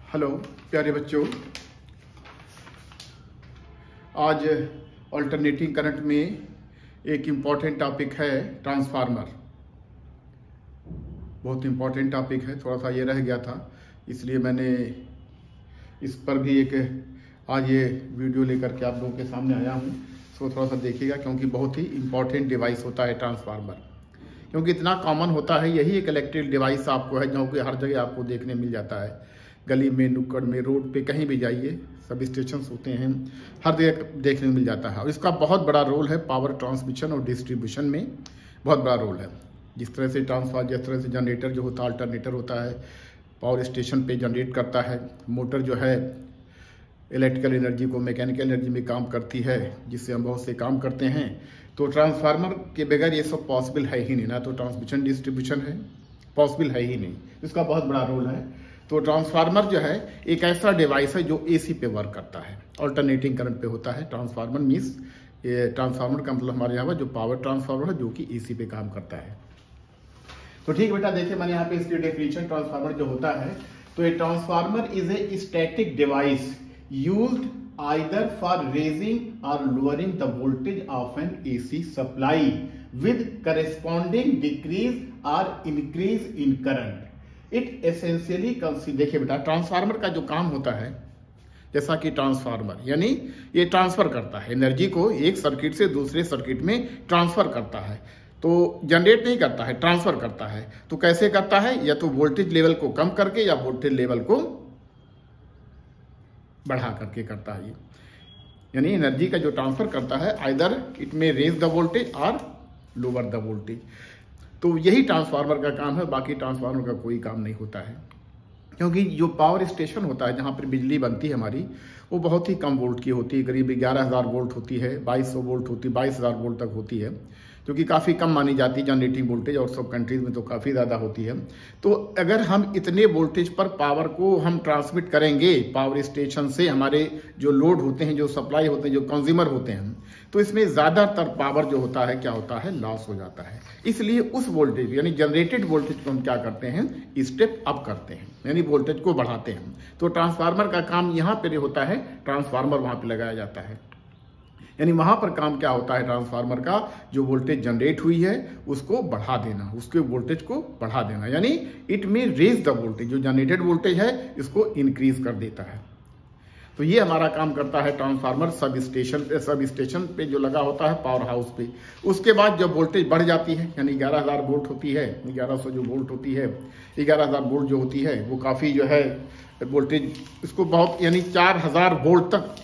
Hello प्यारे बच्चों, आज अल्टरनेटिंग करंट में एक इम्पॉर्टेंट टॉपिक है ट्रांसफार्मर। बहुत इम्पॉर्टेंट टॉपिक है, थोड़ा सा ये रह गया था इसलिए मैंने इस पर भी एक आज ये वीडियो लेकर के आप लोगों के सामने आया हूँ। इसको थोड़ा सा देखिएगा क्योंकि बहुत ही इम्पॉर्टेंट डिवाइस होता है ट्रांसफार्मर, क्योंकि इतना कॉमन होता है। यही एक इलेक्ट्रिक डिवाइस आपको है जो कि हर जगह आपको देखने मिल जाता है, गली में, नुक्कड़ में, रोड पे, कहीं भी जाइए, सब स्टेशन होते हैं, हर जगह देखने को मिल जाता है। और इसका बहुत बड़ा रोल है पावर ट्रांसमिशन और डिस्ट्रीब्यूशन में, बहुत बड़ा रोल है। जिस तरह से जिस तरह से जनरेटर जो होता है, अल्टरनेटर होता है, पावर स्टेशन पे जनरेट करता है, मोटर जो है इलेक्ट्रिकल एनर्जी को मैकेनिकल एनर्जी में काम करती है, जिससे हम बहुत से काम करते हैं। तो ट्रांसफार्मर के बगैर ये सब पॉसिबल है ही नहीं, ना तो ट्रांसमिशन डिस्ट्रीब्यूशन है, पॉसिबल है ही नहीं। इसका बहुत बड़ा रोल है। तो ट्रांसफार्मर जो है एक ऐसा डिवाइस है जो एसी पे वर्क करता है, अल्टरनेटिंग करंट पे होता है। ट्रांसफार्मर मीन्स ये ट्रांसफार्मर का मतलब हमारे यहाँ जो पावर ट्रांसफार्मर है जो कि एसी पे काम करता है। तो ठीक बेटा, देखिए मैंने यहाँ पे इसकी डेफिनेशन ट्रांसफार्मर जो होता है, तो ये transformer is a static device used either for raising or lowering the voltage of an AC supply with corresponding decrease or increase in current. It essentially consists, देखिए बेटा, ट्रांसफार्मर का जो काम होता है, जैसा कि ट्रांसफार्मर यानी ये ट्रांसफर करता है एनर्जी को, एक सर्किट से दूसरे सर्किट में ट्रांसफर करता है। तो जनरेट नहीं करता है, ट्रांसफर करता है। तो कैसे करता है? या तो वोल्टेज लेवल को कम करके या वोल्टेज लेवल को बढ़ा करके करता है। यानी एनर्जी का जो ट्रांसफर करता है, आइदर इट में रेज द वोल्टेज और लोअर द वोल्टेज। तो यही ट्रांसफार्मर का काम है, बाकी ट्रांसफार्मर का कोई काम नहीं होता है। क्योंकि जो पावर स्टेशन होता है जहाँ पर बिजली बनती है हमारी, वो बहुत ही कम वोल्ट की होती है, करीब 11,000 वोल्ट होती है, 2200 वोल्ट होती है, 22,000 वोल्ट तक होती है, जो कि काफ़ी कम मानी जाती है जनरेटिंग वोल्टेज, और सब कंट्रीज में तो काफ़ी ज़्यादा होती है। तो अगर हम इतने वोल्टेज पर पावर को हम ट्रांसमिट करेंगे पावर स्टेशन से, हमारे जो लोड होते हैं, जो सप्लाई होते हैं, जो कंज्यूमर होते हैं, तो इसमें ज़्यादातर पावर जो होता है क्या होता है, लॉस हो जाता है। इसलिए उस वोल्टेज यानी जनरेटेड वोल्टेज को हम क्या करते हैं, स्टेप अप करते हैं, यानी वोल्टेज को बढ़ाते हैं। तो ट्रांसफार्मर का काम यहाँ पर होता है, ट्रांसफार्मर वहाँ पर लगाया जाता है। यानी वहां पर काम क्या होता है ट्रांसफार्मर का, जो वोल्टेज जनरेट हुई है उसको बढ़ा देना, उसके वोल्टेज को बढ़ा देना, यानी इट में रेज द वोल्टेज, जो जनरेटेड वोल्टेज है इसको इंक्रीज कर देता है। तो ये हमारा काम करता है ट्रांसफार्मर सब स्टेशन पे जो लगा होता है पावर हाउस पे। उसके बाद जब वोल्टेज बढ़ जाती है, यानी 11,000 वोल्ट होती है, 1100 जो वोल्ट होती है, 11,000 वोल्ट जो होती है वो काफ़ी जो है वोल्टेज, इसको बहुत यानी 4,000 वोल्ट तक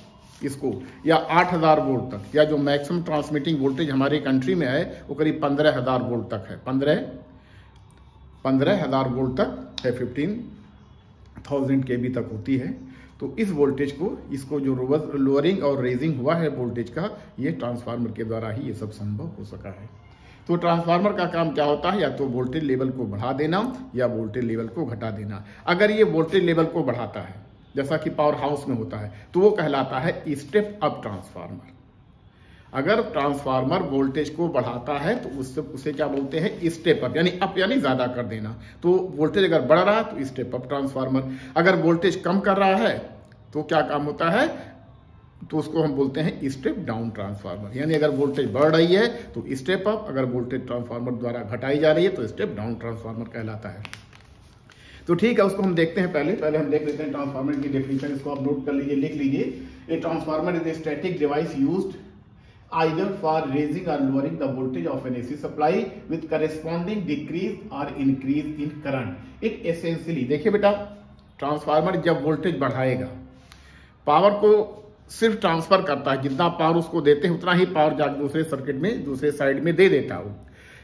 इसको, या 8,000 वोल्ट तक, या जो मैक्सिमम ट्रांसमिटिंग वोल्टेज हमारे कंट्री में है वो करीब 15,000 वोल्ट तक है, 15,000 वोल्ट तक है, 15,000 kV तक होती है। तो इस वोल्टेज को, इसको जो लोअरिंग और रेजिंग हुआ है वोल्टेज का, ये ट्रांसफार्मर के द्वारा ही ये सब संभव हो सका है। तो ट्रांसफार्मर का काम क्या होता है, या तो वोल्टेज लेवल को बढ़ा देना या वोल्टेज लेवल को घटा देना। अगर ये वोल्टेज लेवल को बढ़ाता है जैसा कि पावर हाउस में होता है, तो वो कहलाता है स्टेप अप ट्रांसफार्मर। अगर ट्रांसफार्मर वोल्टेज को बढ़ाता है तो उसे क्या बोलते हैं, स्टेप अप, यानी अप यानी ज्यादा कर देना। तो वोल्टेज अगर बढ़ रहा है तो स्टेप अप ट्रांसफार्मर, अगर वोल्टेज कम कर रहा है तो क्या काम होता है, तो उसको हम बोलते हैं स्टेप डाउन ट्रांसफार्मर। यानी अगर वोल्टेज बढ़ रही है तो स्टेप अप, अगर वोल्टेज ट्रांसफार्मर द्वारा घटाई जा रही है तो स्टेप डाउन ट्रांसफार्मर कहलाता है। तो ठीक है, उसको हम देखते हैं। पहले हम देख लेते हैं ट्रांसफार्मर की डेफिनेशन। इसको आप नोट कर लीजिए, लिख लीजिए। A transformer is a static device used either for raising or lowering the voltage of an AC supply with corresponding decrease or increase in current. It essentially, देखिए बेटा, ट्रांसफार्मर जब वोल्टेज बढ़ाएगा, पावर को सिर्फ ट्रांसफर करता है, जितना power उसको देते हैं उतना ही पावर जाकर दूसरे सर्किट में, दूसरे साइड में दे देता है।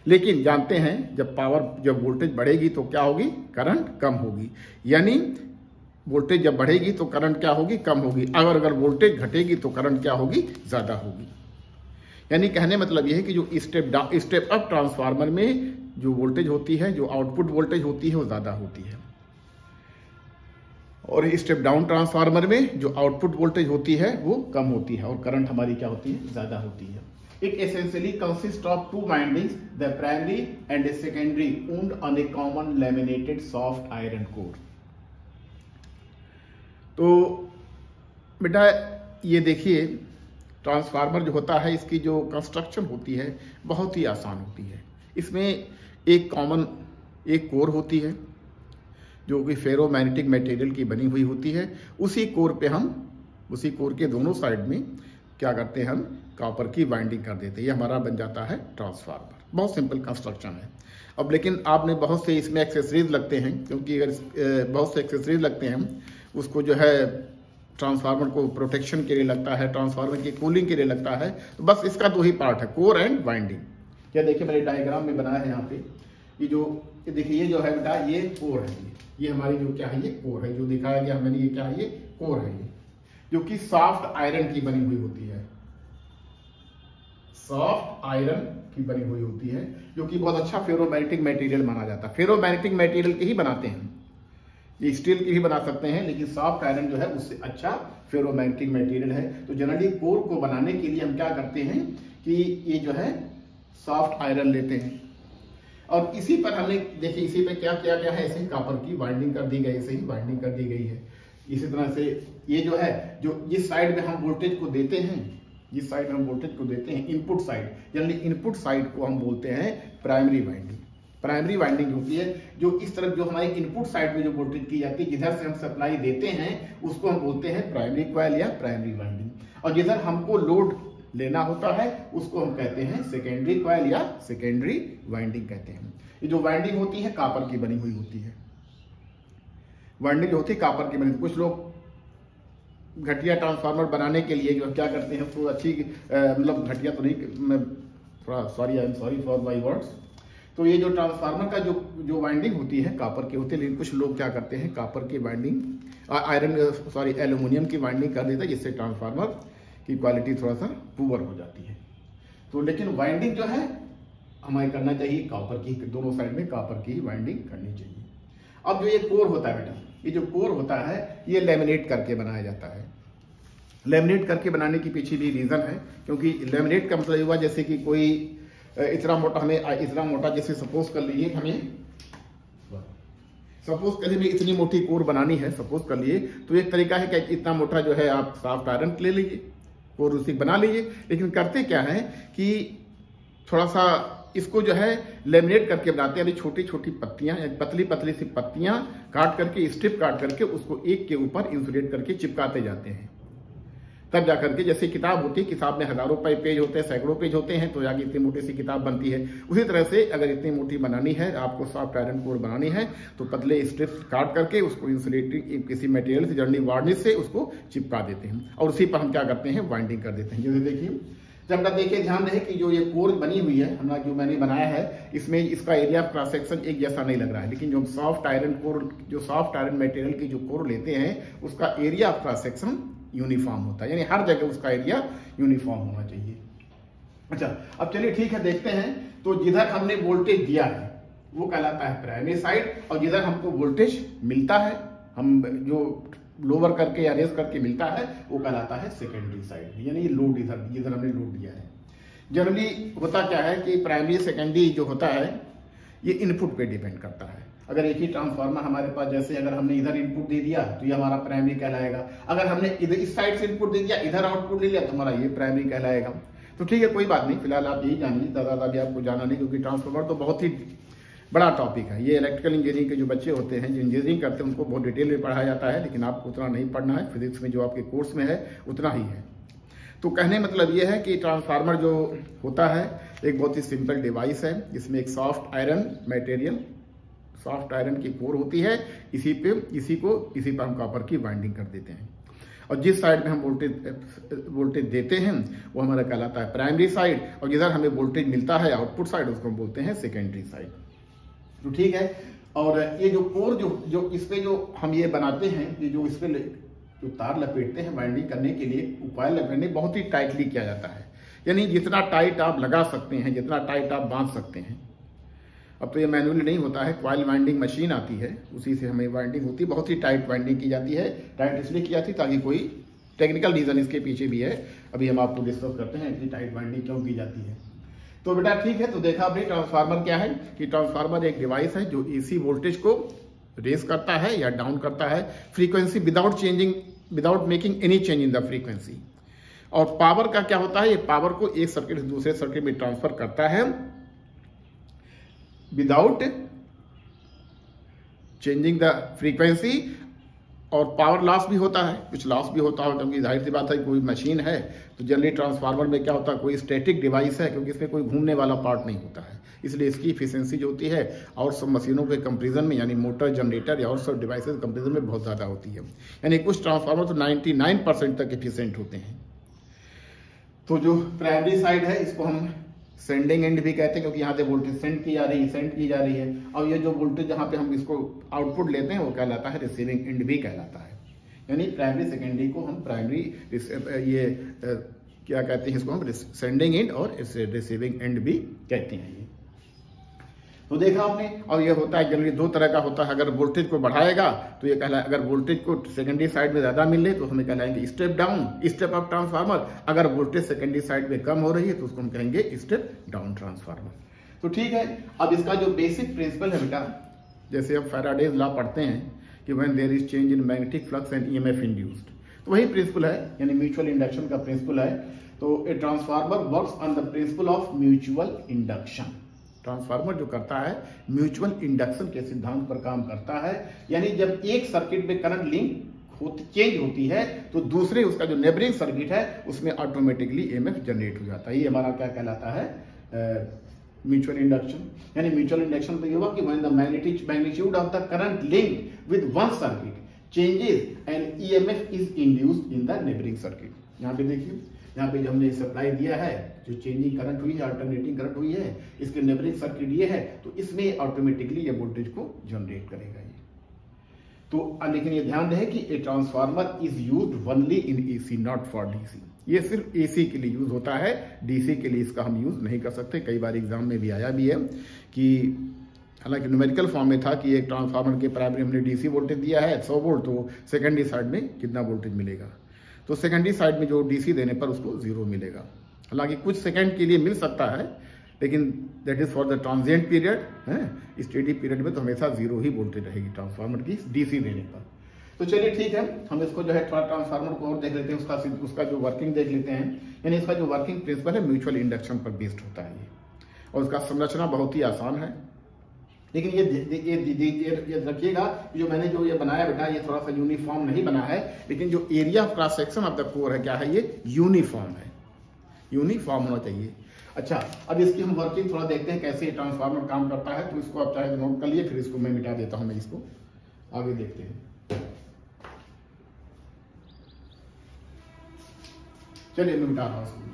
लेकिन जानते हैं जब वोल्टेज बढ़ेगी तो क्या होगी, करंट कम होगी। यानी वोल्टेज जब बढ़ेगी तो करंट क्या होगी, कम होगी। अगर वोल्टेज घटेगी तो करंट क्या होगी, ज्यादा होगी। यानी कहने मतलब यह है कि जो स्टेप अप ट्रांसफार्मर में जो वोल्टेज होती है, जो आउटपुट वोल्टेज होती है वो ज्यादा होती है, और स्टेप डाउन ट्रांसफार्मर में जो आउटपुट वोल्टेज होती है वो कम होती है, और करंट हमारी क्या होती है, ज्यादा होती है। It essentially consists of two windings, the primary and a secondary, wound on a common laminated soft iron core. तो बेटा ये देखिए, ट्रांसफार्मर जो होता है इसकी जो कंस्ट्रक्शन होती है बहुत ही आसान होती है। इसमें एक कॉमन एक कोर होती है जो कि फेरोमैग्नेटिक मटेरियल की बनी हुई होती है। उसी कोर के दोनों साइड में क्या करते हैं, हम कॉपर की वाइंडिंग कर देते हैं। ये हमारा बन जाता है ट्रांसफार्मर। बहुत सिंपल कंस्ट्रक्शन है। अब लेकिन आपने बहुत से इसमें एक्सेसरीज लगते हैं, क्योंकि अगर बहुत से एक्सेसरीज लगते हैं, उसको जो है ट्रांसफार्मर को प्रोटेक्शन के लिए लगता है, ट्रांसफार्मर की कूलिंग के लिए लगता है। तो बस इसका दो ही पार्ट है, कोर एंड वाइंडिंग। क्या देखिए मैंने डायग्राम में बनाया है यहाँ पे, ये देखिए, ये जो है बेटा ये कोर है, ये हमारी जो क्या है ये कोर है, जो दिखाया गया मैंने, ये क्या है ये कोर है, ये जो कि सॉफ्ट आयरन की बनी हुई होती है, सॉफ्ट आयरन की बनी हुई होती है, जो कि बहुत अच्छा फेरोमैग्नेटिक मटेरियल माना जाता है। फेरोमैग्नेटिक मटेरियल के ही बनाते हैं, ये स्टील की भी बना सकते हैं, लेकिन सॉफ्ट आयरन जो है उससे अच्छा फेरोमैग्नेटिक मटेरियल है। तो जनरली कोर को बनाने के लिए हम क्या करते हैं कि ये जो है सॉफ्ट आयरन लेते हैं, और इसी पर हमने देखिए इसी पे क्या किया गया है, ऐसे ही कॉपर की वाइंडिंग कर दी गई, ऐसे ही वाइंडिंग कर दी गई है। इसी तरह से ये जो है, जो जिस साइड में हम वोल्टेज को देते हैं, जिस साइड में हम वोल्टेज को देते हैं, इनपुट साइड, यानी इनपुट साइड को हम बोलते हैं प्राइमरी वाइंडिंग। प्राइमरी वाइंडिंग होती है जो इस तरफ, जो हमारी इनपुट साइड में जो वोल्टेज की जाती है, जिधर से हम सप्लाई देते हैं, उसको हम बोलते हैं प्राइमरी कॉइल या प्राइमरी वाइंडिंग। और जिधर हमको लोड लेना होता है उसको हम कहते हैं सेकेंडरी कॉइल या सेकेंडरी वाइंडिंग कहते हैं। ये जो वाइंडिंग होती है कॉपर की बनी हुई होती है। वाइंडिंग जो होती है कॉपर की बनी। कुछ लोग घटिया ट्रांसफार्मर बनाने के लिए जो क्या करते हैं, उसको अच्छी मतलब घटिया तो नहीं, मैं थोड़ा sorry, I am sorry for my words. तो ये जो ट्रांसफार्मर का जो वाइंडिंग होती है कॉपर की होती है, लेकिन कुछ लोग क्या करते हैं कॉपर की वाइंडिंग एल्यूमिनियम की वाइंडिंग कर देता है, जिससे ट्रांसफार्मर की क्वालिटी थोड़ा सा पुअर हो जाती है। तो लेकिन वाइंडिंग जो है हमें करना चाहिए कॉपर की, दोनों साइड में कॉपर की ही वाइंडिंग करनी चाहिए। अब जो ये कोर होता है बेटा, ये जो कोर होता है ये लेमिनेट करके बनाया जाता है। लेमिनेट करके बनाने के पीछे भी रीजन है, क्योंकि लेमिनेट का मतलब हुआ जैसे कि कोई इतना मोटा, हमें इतना मोटा, जैसे सपोज कर लीजिए इतनी मोटी कोर बनानी है, सपोज कर लिए, तो एक तरीका है कि इतना मोटा जो है आप सॉफ्ट आयरन ले लीजिए, कोर उसी बना लीजिए। लेकिन करते क्या है कि थोड़ा सा इसको जो है लेमिनेट करके बनाते हैं, यानी छोटी छोटी पत्तियां, पतली पतली सी पत्तियां काट करके, स्ट्रिप काट करके उसको एक के ऊपर इंसुलेट करके चिपकाते जाते हैं। तब जाकर के, जैसे किताब होती है, किताब में हजारों पेज होते हैं, सैकड़ों पेज होते हैं, तो जाके इतनी मोटी सी किताब बनती है। उसी तरह से अगर इतनी मोटी बनानी है, आपको सॉफ्ट आयरन कोर बनानी है, तो पतले स्ट्रिप्स काट करके उसको इंसुलेटिंग किसी मटेरियल से, जनरली वार्निश से उसको चिपका देते हैं, और उसी पर हम क्या करते हैं वाइंडिंग कर देते हैं। जैसे देखिए, जब तक देखिए ध्यान रहे कि जो ये कोर बनी हुई है हमारा, जो मैंने बनाया है, इसमें इसका एरिया ऑफ क्रॉस सेक्शन एक जैसा नहीं लग रहा है, लेकिन जो सॉफ्ट आयरन कोर, जो सॉफ्ट आयरन मटेरियल की जो कोर लेते हैं, उसका area of cross section uniform होता है, यानी हर जगह उसका एरिया यूनिफॉर्म होना चाहिए। अच्छा, अब चलिए ठीक है, देखते हैं। तो जिधर हमने वोल्टेज दिया है वो कहलाता है प्राइमरी साइड, और जिधर हमको वोल्टेज मिलता है, हम जो लोअर करके या रेस करके मिलता है, वो कहलाता है सेकेंडरी साइड, यानी ये लोड जिधर हमने लोड दिया है। जनरली होता क्या है कि प्राइमरी सेकेंडरी जो होता है ये इनपुट पे डिपेंड करता है। अगर एक ही ट्रांसफार्मर हमारे पास, जैसे अगर हमने इधर इनपुट दे दिया तो ये हमारा प्राइमरी कहलाएगा, अगर हमने इधर इस साइड से इनपुट दे दिया, इधर आउटपुट ले लिया, तो हमारा ये प्राइमरी कहलाएगा। तो ठीक है, कोई बात नहीं, फिलहाल आप यही जानिए, ज़्यादा भी आपको जाना नहीं, क्योंकि ट्रांसफार्मर तो बहुत ही बड़ा टॉपिक है। ये इलेक्ट्रिकल इंजीनियरिंग के जो बच्चे होते हैं, जो इंजीनियरिंग करते हैं, उनको बहुत डिटेल में पढ़ाया जाता है, लेकिन आपको उतना नहीं पढ़ना है। फिजिक्स में जो आपके कोर्स में है उतना ही है। तो कहने मतलब ये है कि ट्रांसफार्मर जो होता है एक बहुत ही सिंपल डिवाइस है, जिसमें एक soft iron material, soft iron की कोर होती है, इसी पर हम कॉपर की वाइंडिंग कर देते हैं, और जिस साइड में हम वोल्टेज देते हैं वो हमारा कहलाता है प्राइमरी साइड, और जिधर हमें वोल्टेज मिलता है आउटपुट साइड, उसको हम बोलते हैं सेकेंडरी साइड। तो ठीक है, और ये जो कोर जो इस पे जो हम ये बनाते हैं, ये जो इस पे जो तार लपेटते हैं वाइंडिंग करने के लिए, कॉइल लपेटने बहुत ही टाइटली किया जाता है, यानी जितना टाइट आप लगा सकते हैं, जितना टाइट आप बांध सकते हैं। अब तो ये मैनुअली नहीं होता है, कॉइल वाइंडिंग मशीन आती है, उसी से हमें वाइंडिंग होती है, बहुत ही टाइट वाइंडिंग की जाती है। टाइट इसलिए की जाती है ताकि कोई टेक्निकल रीजन इसके पीछे भी है, अभी हम आपको डिस्कस करते हैं इतनी टाइट वाइंडिंग क्यों की जाती है। तो बेटा ठीक है, तो देखा आपने ट्रांसफार्मर क्या है कि ट्रांसफार्मर एक डिवाइस है जो एसी वोल्टेज को रेस करता है या डाउन करता है frequency without making any change in the frequency. और पावर का क्या होता है, ये पावर को एक सर्किट से दूसरे सर्किट में ट्रांसफर करता है विदाउट चेंजिंग द फ्रीक्वेंसी। और पावर लॉस भी होता है, कुछ लॉस भी होता है, क्योंकि जाहिर सी बात है कोई मशीन है तो जनरली ट्रांसफार्मर में क्या होता है, कोई स्टैटिक डिवाइस है, क्योंकि इसमें कोई घूमने वाला पार्ट नहीं होता है, इसलिए इसकी इफिशियंसी जो होती है और सब मशीनों के कंपेरिजन में, यानी मोटर, जनरेटर या और सब डिवाइसेज कंपेरिजन में बहुत ज़्यादा होती है। यानी कुछ ट्रांसफार्मर तो 99% तक इफिशिएंट होते हैं। तो जो प्राइमरी साइड है इसको हम सेंडिंग एंड भी कहते हैं, क्योंकि यहाँ से वोल्टेज सेंड की जा रही है। और ये जो वोल्टेज जहाँ पे हम इसको आउटपुट लेते हैं वो कहलाता है रिसीविंग एंड भी कहलाता है। यानी प्राइमरी सेकेंडरी को हम प्राइमरी क्या कहते हैं, इसको हम सेंडिंग एंड और रिसीविंग एंड भी कहते हैं। ये तो देखा आपने। और ये होता है जनरली दो तरह का होता है, अगर वोल्टेज को बढ़ाएगा तो ये कहला, अगर वोल्टेज को सेकेंडरी साइड में ज्यादा मिले तो हमें कहलाएंगे step down, step up transformer. अगर वोल्टेज सेकेंडरी साइड में कम हो रही है तो उसको हम कहेंगे स्टेप डाउन ट्रांसफार्मर। तो ठीक है, अब इसका जो बेसिक प्रिंसिपल है बेटा, जैसे हम फैराडेज लॉ पढ़ते हैं कि when there is change in magnetic flux and EMF induced, तो वही प्रिंसिपल है, यानी म्यूचुअल इंडक्शन का प्रिंसिपल है। तो a transformer works on the principle of mutual induction. Transformer जो करता है म्यूचुअल इंडक्शन के सिद्धांत पर काम करता है। यानी जब एक सर्किट में करंट लिंक चेंज होती है तो दूसरे उसका जो नेबरिंग सर्किट है उसमें ऑटोमेटिकली ईएमएफ जनरेट हो जाता है। ये हमारा क्या कहलाता है, म्यूचुअल इंडक्शन। यानी म्यूचुअल इंडक्शन तो ये हुआ कि when the magnitude of the current link with one circuit changes and EMF is induced in the neighbouring circuit. यहाँ पे देखिए, यहाँ पे जो हमने सप्लाई दिया है, जो चेंजिंग करंट हुई है, अल्टरनेटिंग करंट हुई है, इसके नेबरिंग सर्किट ये है, तो इसमें ऑटोमेटिकली ये वोल्टेज को जनरेट करेगा ये। तो लेकिन ये ध्यान रहे कि a transformer is used only in AC, not for DC. ये सिर्फ एसी के लिए यूज होता है, डीसी के लिए इसका हम यूज नहीं कर सकते। कई बार एग्जाम में भी आया भी है कि हालांकि न्यूमेरिकल फॉर्म में था कि एक ट्रांसफार्मर के प्राइमरी हमने डीसी वोल्टेज दिया है 100 वोल्ट, तो सेकेंडरी साइड में कितना वोल्टेज मिलेगा, तो सेकेंडरी साइड में जो डीसी देने पर उसको 0 मिलेगा। हालांकि कुछ सेकंड के लिए मिल सकता है, लेकिन that is for the transient period है। स्टेडी पीरियड में तो हमेशा 0 ही वोल्टेज रहेगी ट्रांसफार्मर की डीसी देने पर। तो चलिए ठीक है, हम इसको जो है थोड़ा ट्रांसफार्मर को और देख लेते हैं, उसका जो वर्किंग देख लेते हैं। यानी इसका जो वर्किंग प्रिंसिपल है म्यूचुअल इंडक्शन पर बेस्ड होता है ये, और उसका संरचना बहुत ही आसान है। लेकिन ये रखिएगा, जो मैंने जो ये बनाया बेटा, ये थोड़ा सा यूनिफॉर्म नहीं बना है, लेकिन जो area of cross section of the core है क्या है, ये यूनिफॉर्म है, यूनिफॉर्म होना चाहिए। अच्छा, अब इसकी हम वर्किंग थोड़ा देखते हैं कैसे ट्रांसफार्मर काम करता है। तो इसको आप चाहे नोट कर लिए, फिर इसको मैं मिटा देता हूं, मैं इसको आगे देखते हैं। चलिए मैं मिटा रहा हूं इसको।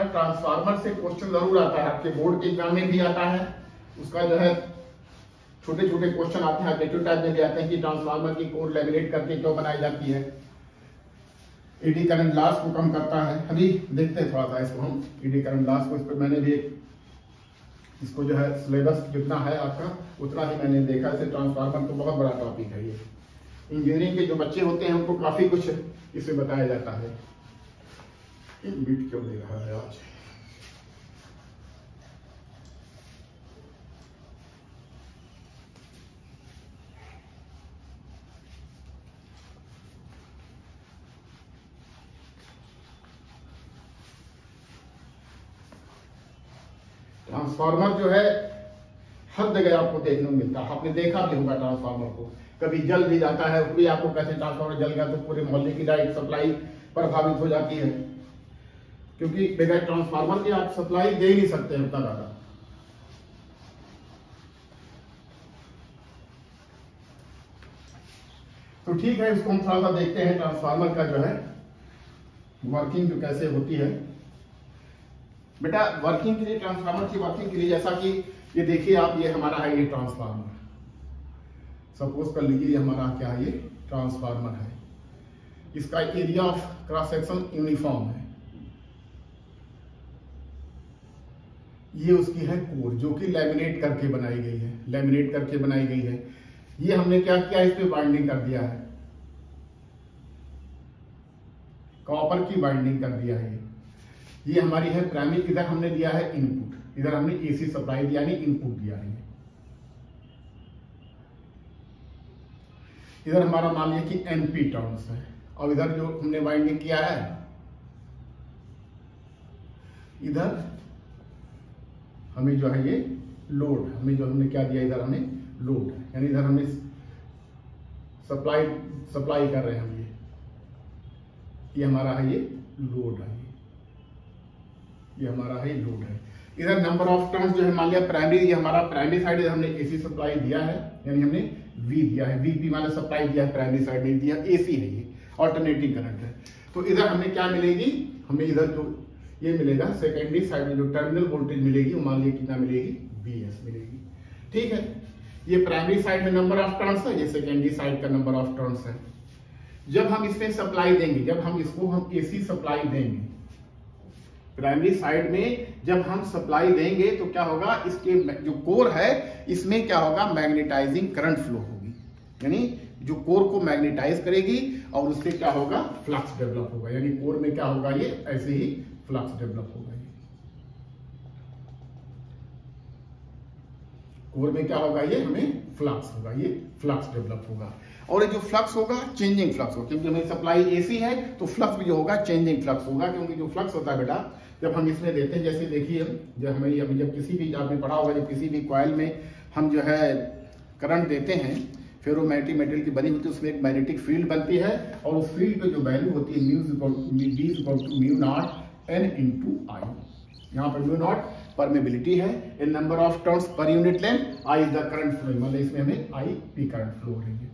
ट्रांसफार्मर से क्वेश्चन जरूर आता है, आपके बोर्ड के एग्जाम में भी आता है। उसका जो है छोटे छोटे क्वेश्चन आते हैं, एप्टीट्यूड टाइप में भी आते हैं कि ट्रांसफार्मर की कोर लैमिनेट करके क्यों बनाई जाती है, एडी करंट लॉस को कम करता है। अभी देखते हैं थोड़ा सा इसको हम एडी करंट लॉस को। इस पर मैंने भी इसको जो है सिलेबस जितना है आपका उतना ही मैंने देखा। इसे ट्रांसफार्मर तो बहुत बड़ा टॉपिक है ये, इंजीनियरिंग के जो बच्चे होते हैं उनको काफी कुछ इससे बताया जाता है। बीट क्यों दे रहा है आज? ट्रांसफार्मर जो है हर जगह आपको देखने को मिलता है, आपने देखा भी होगा ट्रांसफार्मर को। कभी जल भी जाता है, भी आपको कैसे ट्रांसफार्मर जल गया तो पूरे मोहल्ले की लाइट सप्लाई प्रभावित हो जाती है, क्योंकि बगैर ट्रांसफार्मर के आप सप्लाई दे ही नहीं सकते हैं उतना ज्यादा। तो ठीक है, इसको हम थोड़ा सा देखते हैं ट्रांसफार्मर का जो है वर्किंग जो कैसे होती है। बेटा वर्किंग के लिए, ट्रांसफार्मर की वर्किंग के लिए, जैसा कि ये देखिए आप, ये हमारा है ये ट्रांसफार्मर, सपोज कर लीजिए ये हमारा क्या है, ये ट्रांसफार्मर है। इसका area of cross section uniform है। ये उसकी है कोर जो कि लैमिनेट करके बनाई गई है, लैमिनेट करके बनाई गई है। ये हमने क्या किया, इस पे बाइंडिंग कर दिया है। कॉपर की बाइंडिंग कर दिया है। ये हमारी है प्राइमरी, इधर हमने दिया है इनपुट, इधर हमने एसी सप्लाई दिया यानी इनपुट दिया है। इधर हमारा मान लिया कि एनपी टर्न्स है, और इधर जो हमने बाइंडिंग किया है इधर हमें जो है ये लोड, हमें जो हमने क्या दिया इधर हमें लोड, यानी इधर हमने सप्लाई कर रहे हैं हम, ये हमारा है ये लोड है, ये हमारा है लोड है। इधर नंबर ऑफ टर्न्स जो है मान लिया प्राइमरी, ये हमारा प्राइमरी साइड, इधर हमने एसी सप्लाई दिया है यानी हमने वी दिया है, वी माने सप्लाई दिया है, प्राइमरी साइड नहीं दिया, एसी है ये, ऑल्टरनेटिंग करंट है। तो इधर हमें क्या मिलेगी, हमें इधर जो ये मिलेगा सेकेंडरी साइड में जो टर्मिनल वोल्टेज मिलेगी वो मान लिया कितना मिलेगी, बीएस मिलेगी। ठीक है, ये प्राइमरी साइड में नंबर ऑफ टर्न्स है, ये सेकेंडरी साइड का नंबर ऑफ टर्न्स है। जब हम इसमें सप्लाई देंगे, जब हम इसको हम एसी सप्लाई देंगे प्राइमरी साइड में, जब हम सप्लाई देंगे तो क्या होगा, इसके जो कोर है इसमें क्या होगा, मैग्नेटाइजिंग करंट फ्लो होगी, यानी जो कोर को मैग्नेटाइज करेगी और उससे क्या होगा, फ्लक्स डेवलप होगा, यानी कोर में क्या होगा, ये ऐसे ही फ्लक्स डेवलप होगा। कोर में क्या होगा, ये हमें फ्लक्स होगा, ये फ्लक्स डेवलप होगा। और ये जो फ्लक्स होगा चेंजिंग फ्लक्स होगा, क्योंकि हमें सप्लाई एसी है तो फ्लक्स भी जो होगा चेंजिंग फ्लक्स होगा, क्योंकि जो फ्लक्स होता है बेटा जब हम इसमें देते हैं, जैसे देखिए जब किसी भी, आपने पढ़ा होगा, जब किसी भी कॉइल में हम जो है करंट देते हैं, फेरोमैग्नेटिक मटेरियल की बनी होती है, उसमें एक मैग्नेटिक फील्ड बनती है, और उस फील्ड पे जो वैल्यू होती है mu naught n into I. यहाँ पर म्यू नॉट परमेबिलिटी है, n number of turns per unit length, I is the current flow, मतलब इसमें हमें आई पी करंट फ्लो हो रही है,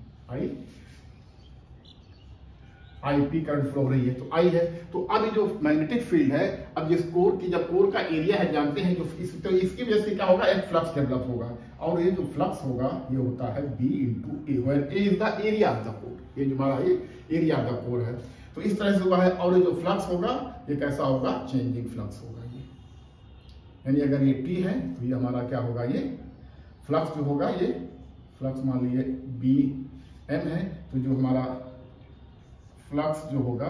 आई पी करंट फ्लो हो रही है, तो आई है। तो अब ये जो मैग्नेटिक फील्ड है, अब जिस कोर की, जब कोर का एरिया है जानते हैं, जो तो इसकी वजह से क्या होगा, एक फ्लक्स डेवलप होगा, और ये जो फ्लक्स होगा ये होता है B into A, where A is the area of the core, ये जो हमारा ये एरिया ऑफ द कोर है। तो इस तरह से हुआ है, और ये जो फ्लक्स होगा ये कैसा होगा, चेंजिंग फ्लक्स होगा ये, यानी अगर ये टी है तो ये हमारा क्या होगा, ये फ्लक्स जो होगा, ये फ्लक्स मान लीजिए बी एम है, तो जो हमारा फ्लक्स जो होगा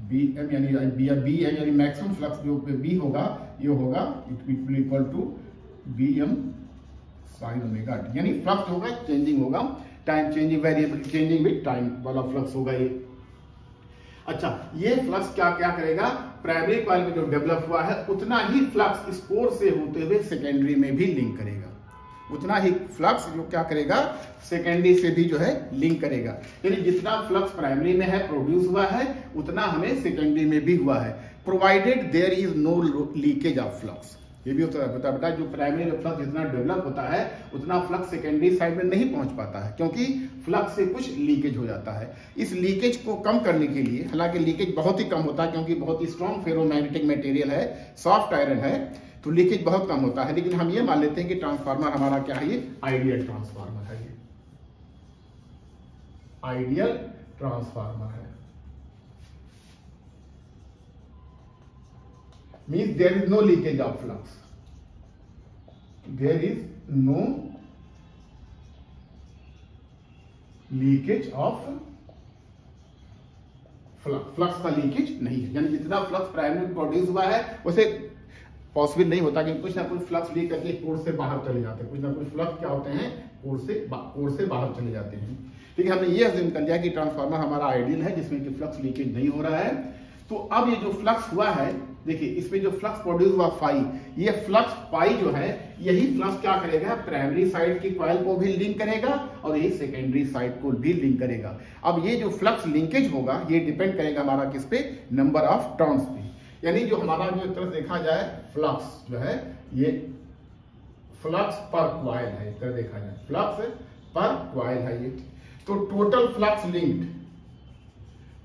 बी एम, यानी बी है, यानी मैक्सिमम फ्लक्स जो बी होगा ये होगा it will equal to B M sine omega T, यानी फ्लक्स होगा चेंजिंग होगा, time changing, variable changing with time वाला फ्लक्स होगा ये। अच्छा, ये फ्लक्स क्या क्या करेगा, प्राइमरी कॉइल में जो डेवलप हुआ है उतना ही फ्लक्स इस कोर से होते हुए सेकेंडरी में भी लिंक करेगा, उतना ही फ्लक्स जो क्या करेगा, सेकेंडरी से भी जो है लिंक करेगा, यानी जितना फ्लक्स प्राइमरी में है प्रोड्यूस हुआ है उतना हमें सेकेंडरी में भी हुआ है, provided there is no leakage of flux. ये भी होता है बेटा, जो प्राइमरी में फ्लक्स जितना डेवलप होता है उतना फ्लक्स सेकेंडरी साइड में नहीं पहुंच पाता है, क्योंकि फ्लक्स से कुछ लीकेज हो जाता है। इस लीकेज को कम करने के लिए, हालांकि लीकेज बहुत ही कम होता है क्योंकि बहुत ही स्ट्रॉन्ग फेरोमैग्नेटिक मटेरियल है, सॉफ्ट आयरन है, तो लीकेज बहुत कम होता है, लेकिन हम ये मान लेते हैं कि ट्रांसफार्मर हमारा क्या है, ये आइडियल ट्रांसफार्मर है, ये आइडियल ट्रांसफार्मर है, means there is no leakage of flux, there is no leakage of flux का लीकेज नहीं है, यानी जितना फ्लक्स प्राइमरी में प्रोड्यूस हुआ है उसे पॉसिबल नहीं होता कि कुछ ना कुछ फ्लक्स लीक करके कोर से बाहर चले जाते हैं, कुछ ना कुछ फ्लक्स क्या होते हैं, कोर से बाहर चले जाते हैं। ठीक है, हमने ये अज्यूम कर लिया कि ट्रांसफार्मर हमारा आइडियल है जिसमें कि फ्लक्स लीकेज नहीं हो रहा है। तो अब ये जो फ्लक्स हुआ है, देखिए इसमें जो फ्लक्स प्रोड्यूस हुआ फाई, ये फ्लक्स पाई जो है, यही फ्लक्स क्या करेगा, प्राइमरी साइड की कॉइल को भी लिंक करेगा और यही सेकेंडरी साइड को भी लिंक करेगा। अब ये जो फ्लक्स लिंकेज होगा ये डिपेंड करेगा हमारा किस पे, नंबर ऑफ टर्न्स पे, यानी जो हमारा जो एक तरह से देखा जाए फ्लक्स जो है ये फ्लक्स पर कॉइल है, एक तरह देखा जाए फ्लक्स पर कॉइल है ये। तो total flux linked,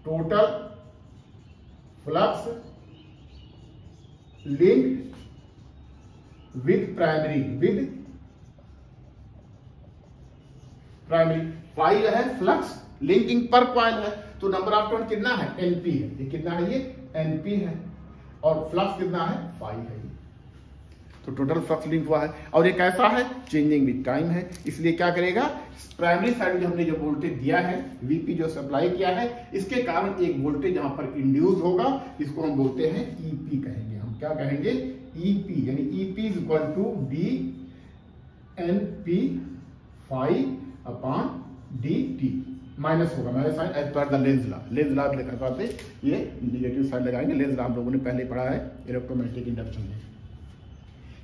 total flux linked with primary, phi है फ्लक्स लिंकिंग पर कॉइल है, तो नंबर ऑफ टर्न कितना है, एनपी है, ये कितना है, ये एनपी है, और फ्लक्स कितना है, फाई है। तो टोटल फ्लक्स लिंक हुआ है। और ये कैसा है, चेंजिंग विद टाइम है। इसलिए क्या करेगा, प्राइमरी साइड में हमने जो वोल्टेज दिया है वीपी जो सप्लाई किया है, इसके कारण एक वोल्टेज यहाँ पर इंड्यूस होगा, इसको हम बोलते हैं ईपी कहेंगे। हम क्या कहेंगे, ईपी, यानी EP is equal to d n p phi upon D t, minus होगा minus sign as per the Lenz law. Lenz law लिखा पाते ये निगेटिव साइन लगाएंगे। लेंज लॉ हम लोगों ने पहले पढ़ा है इलेक्ट्रोमैग्नेटिक इंडक्शन में।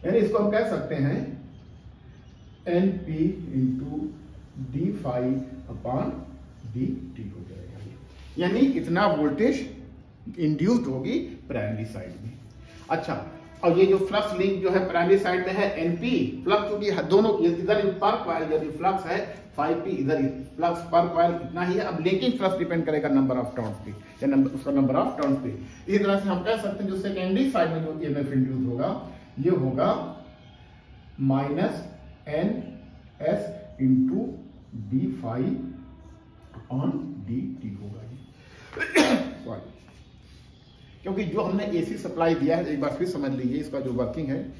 यानी इसको हम कह सकते हैं N P into D five upon D T हो जाएगा, यानी इतना वोल्टेज इंड्यूस्ड होगी प्राइमरी साइड में। अच्छा, और ये जो फ्लक्स लिंक जो है प्राइमरी साइड में है एनपी, फ्लक्स चूंकि दोनों इधर पर कॉइल यदि फ्लक्स है 5p, इधर फ्लक्स पर कॉइल इतना ही है। अब लेकिन फ्लक्स डिपेंड करेगा नंबर ऑफ टर्न्स पे, या उसका नंबर ऑफ टर्न्स पे। इसी तरह से हम कह सकते हैं जो सेकेंडरी साइड में जो ईएमएफ इंड्यूस होगा ये होगा minus N S into D five on D T होगा ये। क्योंकि जो हमने एसी सप्लाई दिया है, एक बार फिर समझ लीजिए इसका जो वर्किंग है,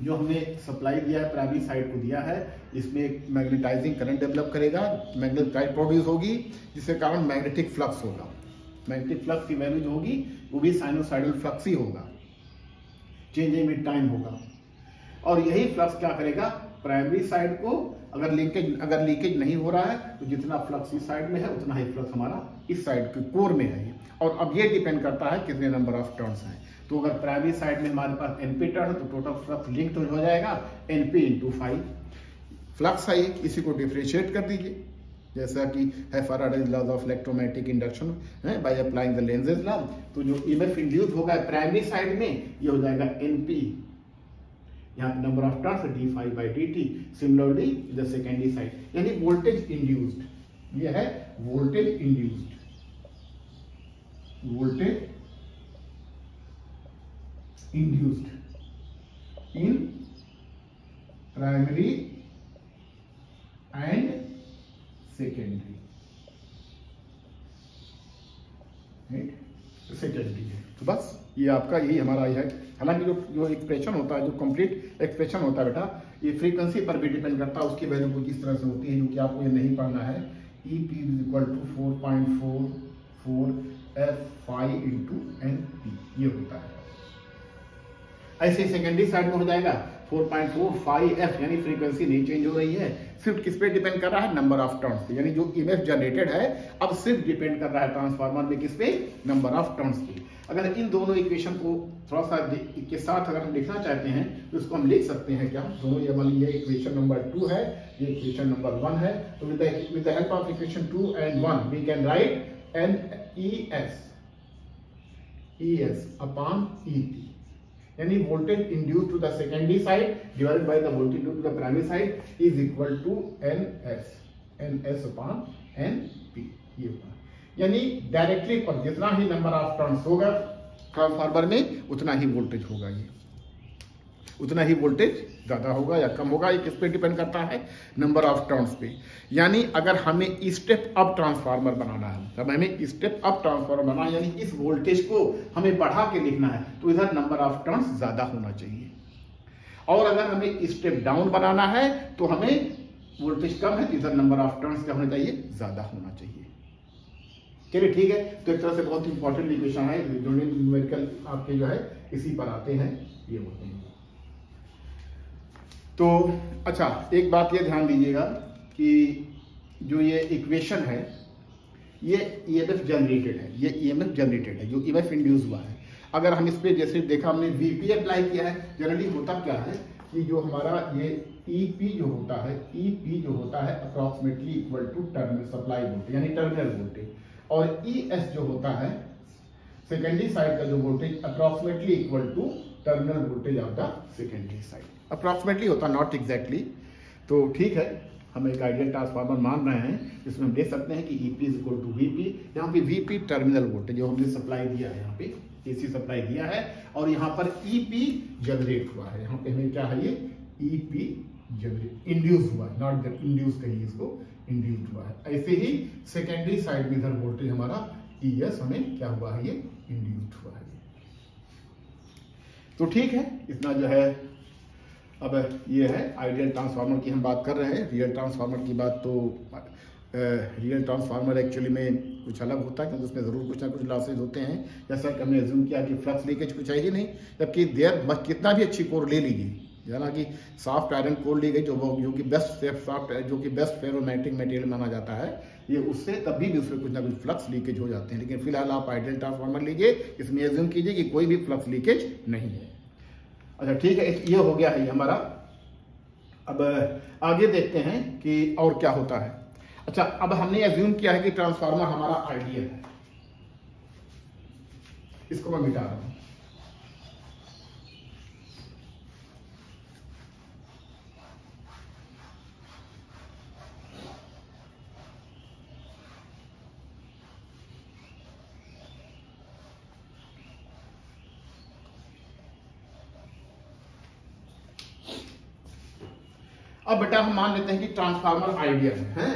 जो हमने सप्लाई दिया है प्राइमरी साइड को दिया है, इसमें एक मैग्नेटाइजिंग करंट डेवलप करेगा, मैग्नेटिक करंट प्रोड्यूस होगी, जिसके कारण मैग्नेटिक फ्लक्स होगा। मैग्नेटिक फ्लक्स की वैल्यू जो होगी वो भी साइनोसाइडल फ्लक्स ही होगा, चेंजिंग विद टाइम होगा। और यही फ्लक्स क्या करेगा, प्राइमरी साइड को अगर लीकेज नहीं हो रहा है तो जितना फ्लक्स इस साइड में है उतना ही फ्लक्स हमारा इस साइड के कोर में है। और अब ये डिपेंड करता है कितने नंबर ऑफ टर्न्स हैं। तो अगर प्राइमरी साइड में हमारे पास एनपी टर्न तो टोटल फ्लक्स लिंक तो हो जाएगा एनपी इंटू 5 फ्लक्स है। इसी को डिफरेंशिएट कर दीजिए जैसा कि है Faraday's laws of electromagnetic induction है by applying the Lenz's law. तो जो ईएमएफ इंड्यूस होगा प्राइमरी साइड में ये हो जाएगा एनपी, यहाँ number of turns d5 by dt। Similarly the secondary side, यानी वोल्टेज इंड्यूस्ड, ये है voltage induced, voltage induced in primary and secondary, secondary है। तो बस ये आपका यही हमारा है। हालांकि जो एक्सप्रेशन होता है, जो कंप्लीट एक्सप्रेशन होता है बेटा, ये फ्रीक्वेंसी पर भी डिपेंड करता है, उसकी वैल्यू कुछ इस तरह से होती है जो कि आपको ये नहीं पढ़ना है। EP = 4.44 F5 इंटू NP ये होता है। ऐसे सेकेंडरी साइड में हो जाएगा 4.45 F, यानी फ्रीक्वेंसी नहीं चेंज हो रही है, सिर्फ किस पे डिपेंड कर रहा है, नंबर ऑफ टर्न्स पे। यानी जो ईएमएफ जनरेटेड है अब सिर्फ डिपेंड कर रहा है ट्रांसफार्मर में किस पे, नंबर ऑफ टर्न्स पे। अगर इन दोनों इक्वेशन को थोड़ा सा के साथ अगर हम लिखना चाहते हैं तो इसको हम लिख सकते हैं क्या, दोनों ये मान लीजिए इक्वेशन नंबर 2 है, ये इक्वेशन नंबर 1 है। तो with the help of equation 2 and 1 we can write N ES upon ET, यानी voltage induced to the secondary side divided by the voltage induced to the primary side is equal to NS upon NP ये होगा। यानी directly पर जितना ही number of turns होगा transformer में उतना ही वोल्टेज होगा, ये उतना ही वोल्टेज ज्यादा होगा या कम होगा, ये किस पे डिपेंड करता है, नंबर ऑफ टर्न्स पे। यानी अगर हमें स्टेप अप ट्रांसफार्मर बनाना है, तब हमें स्टेप अप ट्रांसफार्मर बनाना है, यानी इस वोल्टेज को हमें बढ़ा के लिखना है तो इधर नंबर ऑफ टर्न्स ज्यादा होना चाहिए। और अगर हमें स्टेप डाउन बनाना है तो हमें वोल्टेज कम है तो इधर नंबर ऑफ टर्न्स क्या होना चाहिए, ज्यादा होना चाहिए। चलिए ठीक है, तो एक तरह से बहुत इंपॉर्टेंट इक्वेशन है, जो न्यूमेरिकल आपके जो है इसी पर आते हैं, ये होते हैं। तो अच्छा, एक बात ये ध्यान दीजिएगा कि जो ये इक्वेशन है ये ईएमएफ जनरेटेड है, ये ईएमएफ जनरेटेड है, जो ईएमएफ इंड्यूस हुआ है। अगर हम इस पे जैसे देखा हमने वीपी अप्लाई किया है, जनरली होता क्या है कि जो हमारा ये EP जो होता है, EP जो होता है approximately equal to terminal supply voltage, यानी टर्मिनल वोल्टेज, और ES जो होता है सेकेंडरी साइड का जो voltage approximately equal to terminal voltage of the secondary side. Approximately होता, नॉट एग्जैक्टली। तो ठीक है, हम एक आइडियल ट्रांसफार्मर मान रहे हैं जिसमें हम देख सकते हैं कि EP = VP। यहाँ पे VP टर्मिनल वोल्टेज जो हमने सप्लाई दिया है, यहाँ पे AC सप्लाई दिया है, और यहाँ पर EP जनरेट हुआ है, यहाँ पे हमें क्या है, ये EP जनरेट इंड्यूस हुआ है, नॉट इंड्यूस कहिए इसको, इंड्यूस्ड हुआ है। ऐसे ही सेकेंडरी साइड में इधर वोल्टेज हमारा ES हमें क्या हुआ है, ये इंड्यूस्ड हुआ है। तो ठीक है, इतना जो है अब ये है आइडियल ट्रांसफार्मर की हम बात कर रहे हैं। रियल ट्रांसफार्मर की बात तो रियल ट्रांसफार्मर एक्चुअली में कुछ अलग होता है, क्योंकि उसमें ज़रूर कुछ ना कुछ लॉसेज होते हैं। जैसा कि हमने एज्यूम किया कि फ्लक्स लीकेज कुछ है ही नहीं, जबकि कितना भी अच्छी कोर ले लीजिए, हालांकि सॉफ्ट आयरन कोर ली गई जो कि बेस्ट फेरोमैग्नेटिक मटेरियल माना जाता है, ये उससे तभी भी उसमें कुछ ना कुछ फ्लक्स लीकेज हो जाते हैं। लेकिन फिलहाल आप आइडियल ट्रांसफार्मर लीजिए, इसमें एज्यूम कीजिए कि कोई भी फ्लक्स लीकेज नहीं है। अच्छा ठीक है, ये हो गया है हमारा। अब आगे देखते हैं कि और क्या होता है। अच्छा, अब हमने एज्यूम किया है कि ट्रांसफार्मर हमारा आइडियल है, इसको मैं मिटा रहा हूं। अब बेटा हम मान लेते हैं कि ट्रांसफार्मर आइडियल है,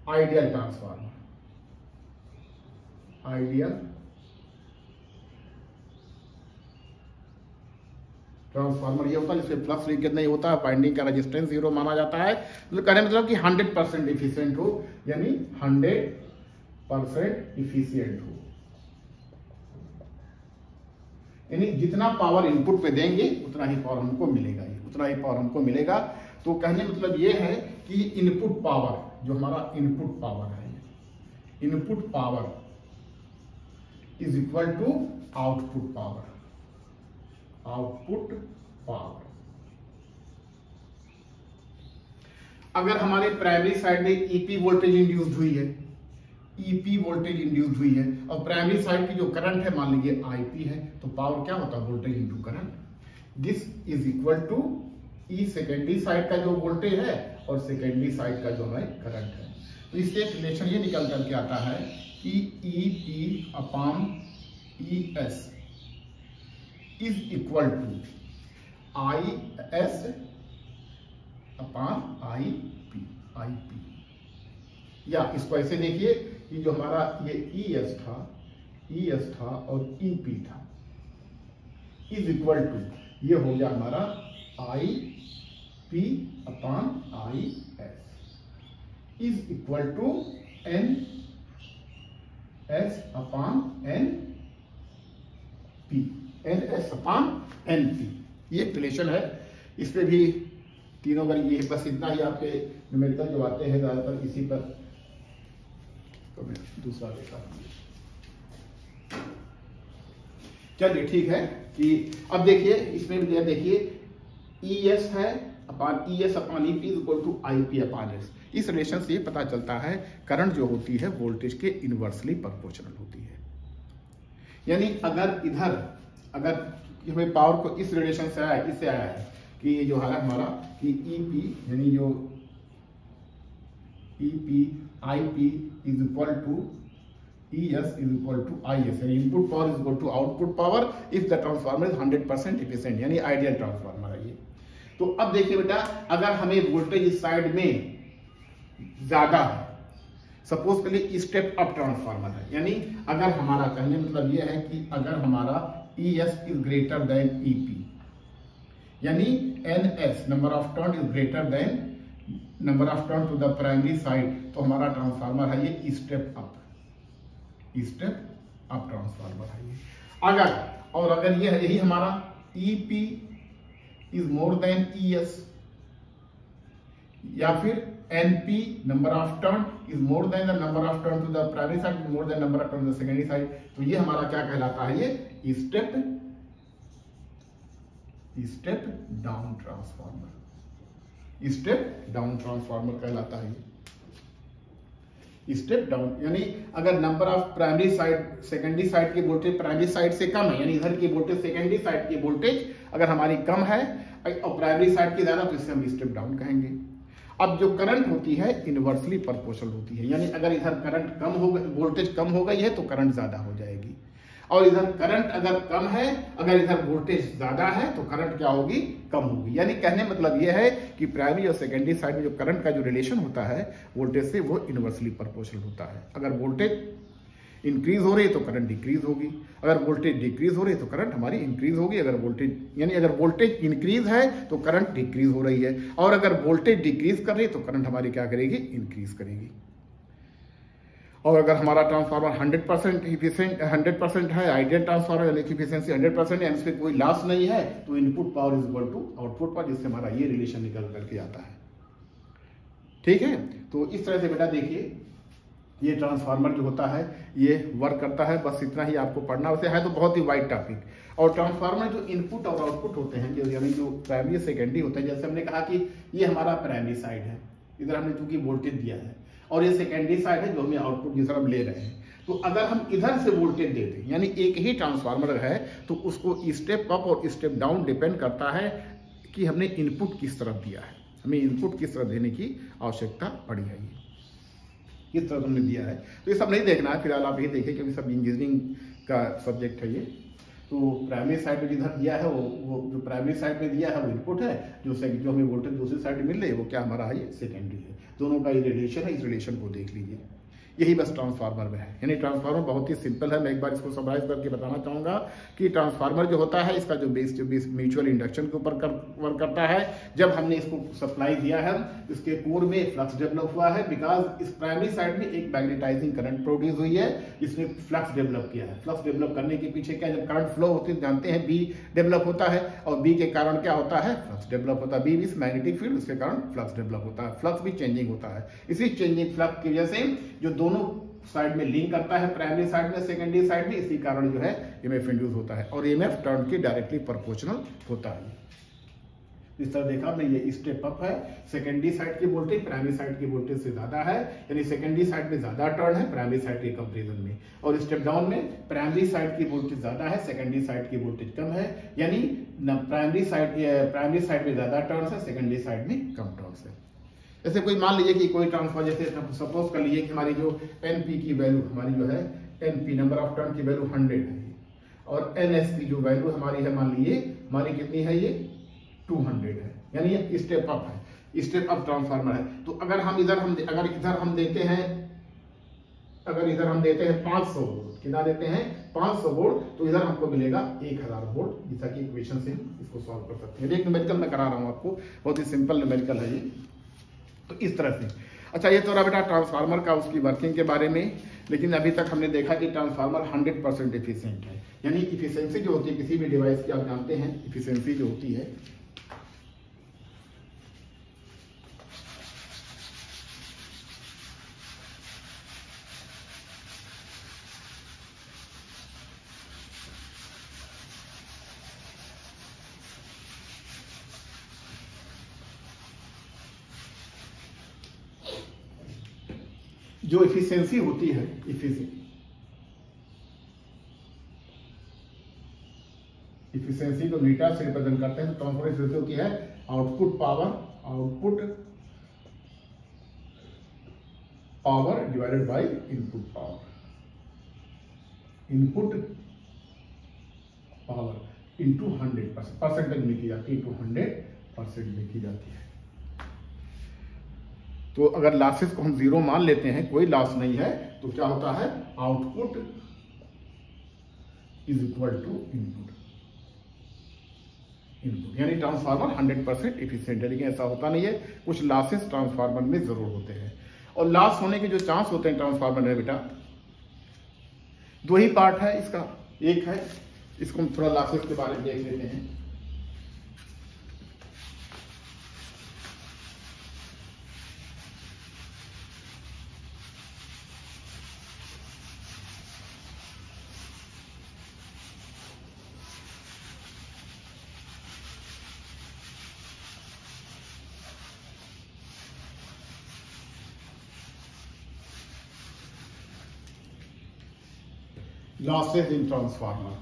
आइडियल ट्रांसफार्मर, आइडियल ट्रांसफार्मर ये होता है जिसमें फ्लक्स लीकेज नहीं होता है, वाइंडिंग का रेजिस्टेंस 0 माना जाता है। मतलब कहने मतलब कि 100% इफिशिएंट हो, यानी 100% इफिशिएंट हो, यानी जितना पावर इनपुट पे देंगे उतना ही पावर हमको मिलेगा, उतना ही पावर हमको मिलेगा। तो कहने मतलब ये है कि इनपुट पावर, जो हमारा इनपुट पावर है, input power is equal to output power, output power. अगर हमारे प्राइमरी साइड में ईपी वोल्टेज इंड्यूस्ड हुई है, ईपी वोल्टेज इंड्यूस्ड हुई है, और प्राइमरी साइड की जो करंट है मान लीजिए आईपी है, तो पावर क्या होता है, voltage into current. This is equal to E secondary side का जो वोल्टेज है और सेकेंडरी साइड का जो है करंट है। तो इससे एक रिलेशन ये निकल करके आता है कि E P upon E S is equal to I S upon I P, I P. या इसको ऐसे देखिए कि जो हमारा ये ई एस था और ई पी था, इज इक्वल टू ये हो गया हमारा I P upon I S is equal to N S upon N P, N S upon N P. ये एक रिलेशन है, इस पे भी तीनों बार ये बस इतना ही आपके न्यूमेरिकल जो आते हैं ज्यादातर इसी पर। तो मैं दूसरा देखा, चलिए ठीक है कि अब देखिए इसमें भी देखिए ई एस है upon E S upon E P equal to I P upon S. इस रिलेशन से ये पता चलता है करंट जो होती है वोल्टेज के इनवर्सली प्रोपोर्शनल होती है। यानी अगर इधर अगर हमें पावर को इस रिलेशन से आया, इससे आया है कि ये जो है हमारा कि ई पी यानी जो E P I P is equal to E S is equal to I S, यानी input power is equal to output power if the transformer is 100% efficient, यानी आइडियल ट्रांसफार्मर है ये। तो अब देखिए बेटा, अगर हमें वोल्टेज इस साइड में ज्यादा है, सपोज के लिए स्टेप अप ट्रांसफार्मर है, यानी अगर हमारा कहने मतलब यह है कि अगर हमारा E S is greater than E P, यानी N S number of turn is greater than number of turn to the primary side, तो हमारा ट्रांसफार्मर है ये स्टेप अप ट्रांसफार्मर है ये। अगर ये है यही हमारा E P is more than E S, या फिर NP number of turn is more than the number of turn to the primary side more than number of turn to the secondary side, तो ये हमारा क्या कहलाता है, ये step down transformer, step down transformer कहलाता है ये। स्टेप डाउन यानी अगर number of primary side secondary side की वोल्टेज प्राइमरी साइड से कम है, यानी इधर की वोल्टेज सेकेंडरी साइड की वोल्टेज अगर हमारी कम है और प्राइमरी साइड की ज्यादा, तो इससे हम स्टेप डाउन कहेंगे। अब जो करंट होती है इनवर्सली प्रोपोर्शनल होती है, यानी अगर इधर करंट कम हो गई, वोल्टेज कम हो गई है तो करंट ज्यादा हो जाएगी, और इधर करंट अगर कम है, अगर इधर वोल्टेज ज्यादा है तो करंट क्या होगी, कम होगी। यानी कहने मतलब यह है कि प्राइमरी और सेकेंडरी साइड में जो करंट का जो रिलेशन होता है वोल्टेज से, वो इनवर्सली प्रोपोर्शनल होता है। अगर वोल्टेज इंक्रीज हो रही है तो करंट डिक्रीज होगी, अगर वोल्टेज डिक्रीज हो रही है तो करंट हमारी इंक्रीज होगी। अगर वोल्टेज यानी अगर वोल्टेज इंक्रीज है तो करंट डिक्रीज हो रही है, और अगर वोल्टेज डिक्रीज कर रही है तो करंट हमारी क्या करेगी, इंक्रीज करेगी। और अगर हमारा ट्रांसफार्मर 100% इफिशिएंट 100% है, आइडियल ट्रांसफार्मर यानी कि इफिशिएंसी 100% है, इसमें कोई लॉस नहीं है, तो input power is equal to output power, जिससे हमारा ये रिलेशन निकल करके आता है। ठीक है, तो इस तरह से बेटा देखिए ये ट्रांसफार्मर जो होता है ये वर्क करता है। बस इतना ही आपको पढ़ना, वैसे है तो बहुत ही वाइड टॉपिक। और ट्रांसफार्मर जो इनपुट और आउटपुट होते हैं, जो यानी जो प्राइमरी सेकेंडरी होते हैं, जैसे हमने कहा कि ये हमारा प्राइमरी साइड है, इधर हमने चूंकि वोल्टेज दिया है, और ये सेकेंडरी साइड है जो हमें आउटपुट की तरफ ले रहे हैं। तो अगर हम इधर से वोल्टेज देते हैं, यानी एक ही ट्रांसफार्मर है, तो उसको स्टेप अप और स्टेप डाउन डिपेंड करता है कि हमने इनपुट किस तरफ दिया है, हमें इनपुट किस तरफ देने की आवश्यकता पड़ी है, किस तरफ हमने दिया है। तो ये सब नहीं देखना है, फिलहाल आप ये देखें क्योंकि सब इंजीनियरिंग का सब्जेक्ट है ये। तो प्राइमरी साइड में जिधर दिया है वो जो प्राइमरी साइड में दिया है वो इनपुट है, जो हमें वोल्टेज दूसरी साइड में मिल रही है वो क्या हमारा है, ये सेकेंडरी है। दोनों का ये रिलेशन है, इस रिलेशन को देख लीजिए। यही बस ट्रांसफार्मर में है। यानी ट्रांसफार्मर बहुत ही सिंपल है। मैं एक बार इसको समराइज करके बताना चाहूंगा कि ट्रांसफार्मर जो होता है इसका जो बेस म्यूचुअल इंडक्शन के ऊपर वर्क करता है। जब हमने इसको सप्लाई दिया है इसके कोर में फ्लक्स डेवलप हुआ है, बिकॉज इस प्राइमरी साइड में एक मैग्नेटाइजिंग करंट प्रोड्यूस हुई है, इसने फ्लक्स डेवलप किया है। फ्लक्स डेवलप करने के पीछे क्या, जब करंट फ्लो होती है जानते हैं बी डेवलप होता है, और बी के कारण क्या होता है, फ्लक्स डेवलप होता है। बी इस मैग्नेटिक फील्ड, उसके कारण फ्लक्स डेवलप होता है। फ्लक्स भी चेंजिंग होता है। इसी चेंजिंग फ्लक्स की वजह से जो दोनों साइड में लिंक करता है, प्राइमरी साइड में सेकेंडरी साइड में, इसी कारण जो है ईएमएफ इंड्यूस होता है, और ईएमएफ टर्न के डायरेक्टली प्रोपोर्शनल होता है। इस तरह देखा हमने, ये स्टेप अप है, सेकेंडरी साइड की वोल्टेज प्राइमरी साइड की वोल्टेज से ज्यादा है, यानी सेकेंडरी साइड में ज्यादा टर्न है प्राइमरी साइड के कंपैरिजन में। और स्टेप डाउन में प्राइमरी साइड की वोल्टेज ज्यादा है, सेकेंडरी साइड की वोल्टेज कम है, यानी प्राइमरी साइड में ज्यादा टर्न है, सेकेंडरी साइड में कम टर्न है। जैसे कोई मान लीजिए कि कोई ट्रांसफर, जैसे सपोज कर लीजिए कि हमारी जो एनपी की वैल्यू हमारी जो है, एनपी नंबर ऑफ टर्न की वैल्यू 100 है, और एनएस की जो वैल्यू हमारी है मान लीजिए हमारी कितनी है, ये 200 है, यानी ये स्टेप अप है, स्टेप अप ट्रांसफार्मर है। तो अगर इधर हम देते हैं 500 वोल्ट, कितना देते हैं 500 वोल्ट, तो इधर हमको मिलेगा 1000 वोल्ट। जैसा कि इक्वेशन से हम इसको सॉल्व कर सकते हैं। एक न्यूमेरिकल मैं करा रहा हूं आपको, बहुत ही सिंपल न्यूमेरिकल है ये। तो इस तरह से, अच्छा ये तो रहा बेटा ट्रांसफार्मर का, उसकी वर्किंग के बारे में। लेकिन अभी तक हमने देखा कि ट्रांसफार्मर 100% एफिशिएंट है। यानी इफिशिएंसी जो होती है किसी भी डिवाइस की, आप जानते हैं इफिशिएंसी जो होती है, जो इफिशिएंसी होती है, इफिशिएंसी को मीटर से रिप्रेजेंट करते हैं। ट्रांसफर इफिशिएंसी होती है output power divided by input power. Input power into 100%, percentage लिखी जाती है, इंटू 100% लिखी जाती है। तो अगर लॉसेस को हम 0 मान लेते हैं, कोई लॉस नहीं है, तो क्या होता है, output is equal to input. यानी ट्रांसफार्मर 100% एफिशिएंट है। लेकिन ऐसा होता नहीं है, कुछ लॉसेस ट्रांसफार्मर में जरूर होते हैं। और लॉस होने के जो चांस होते हैं ट्रांसफार्मर में बेटा, 2 ही पार्ट है इसका। एक है, इसको हम थोड़ा लॉसेस के बारे में देख लेते हैं। Losses in transformer.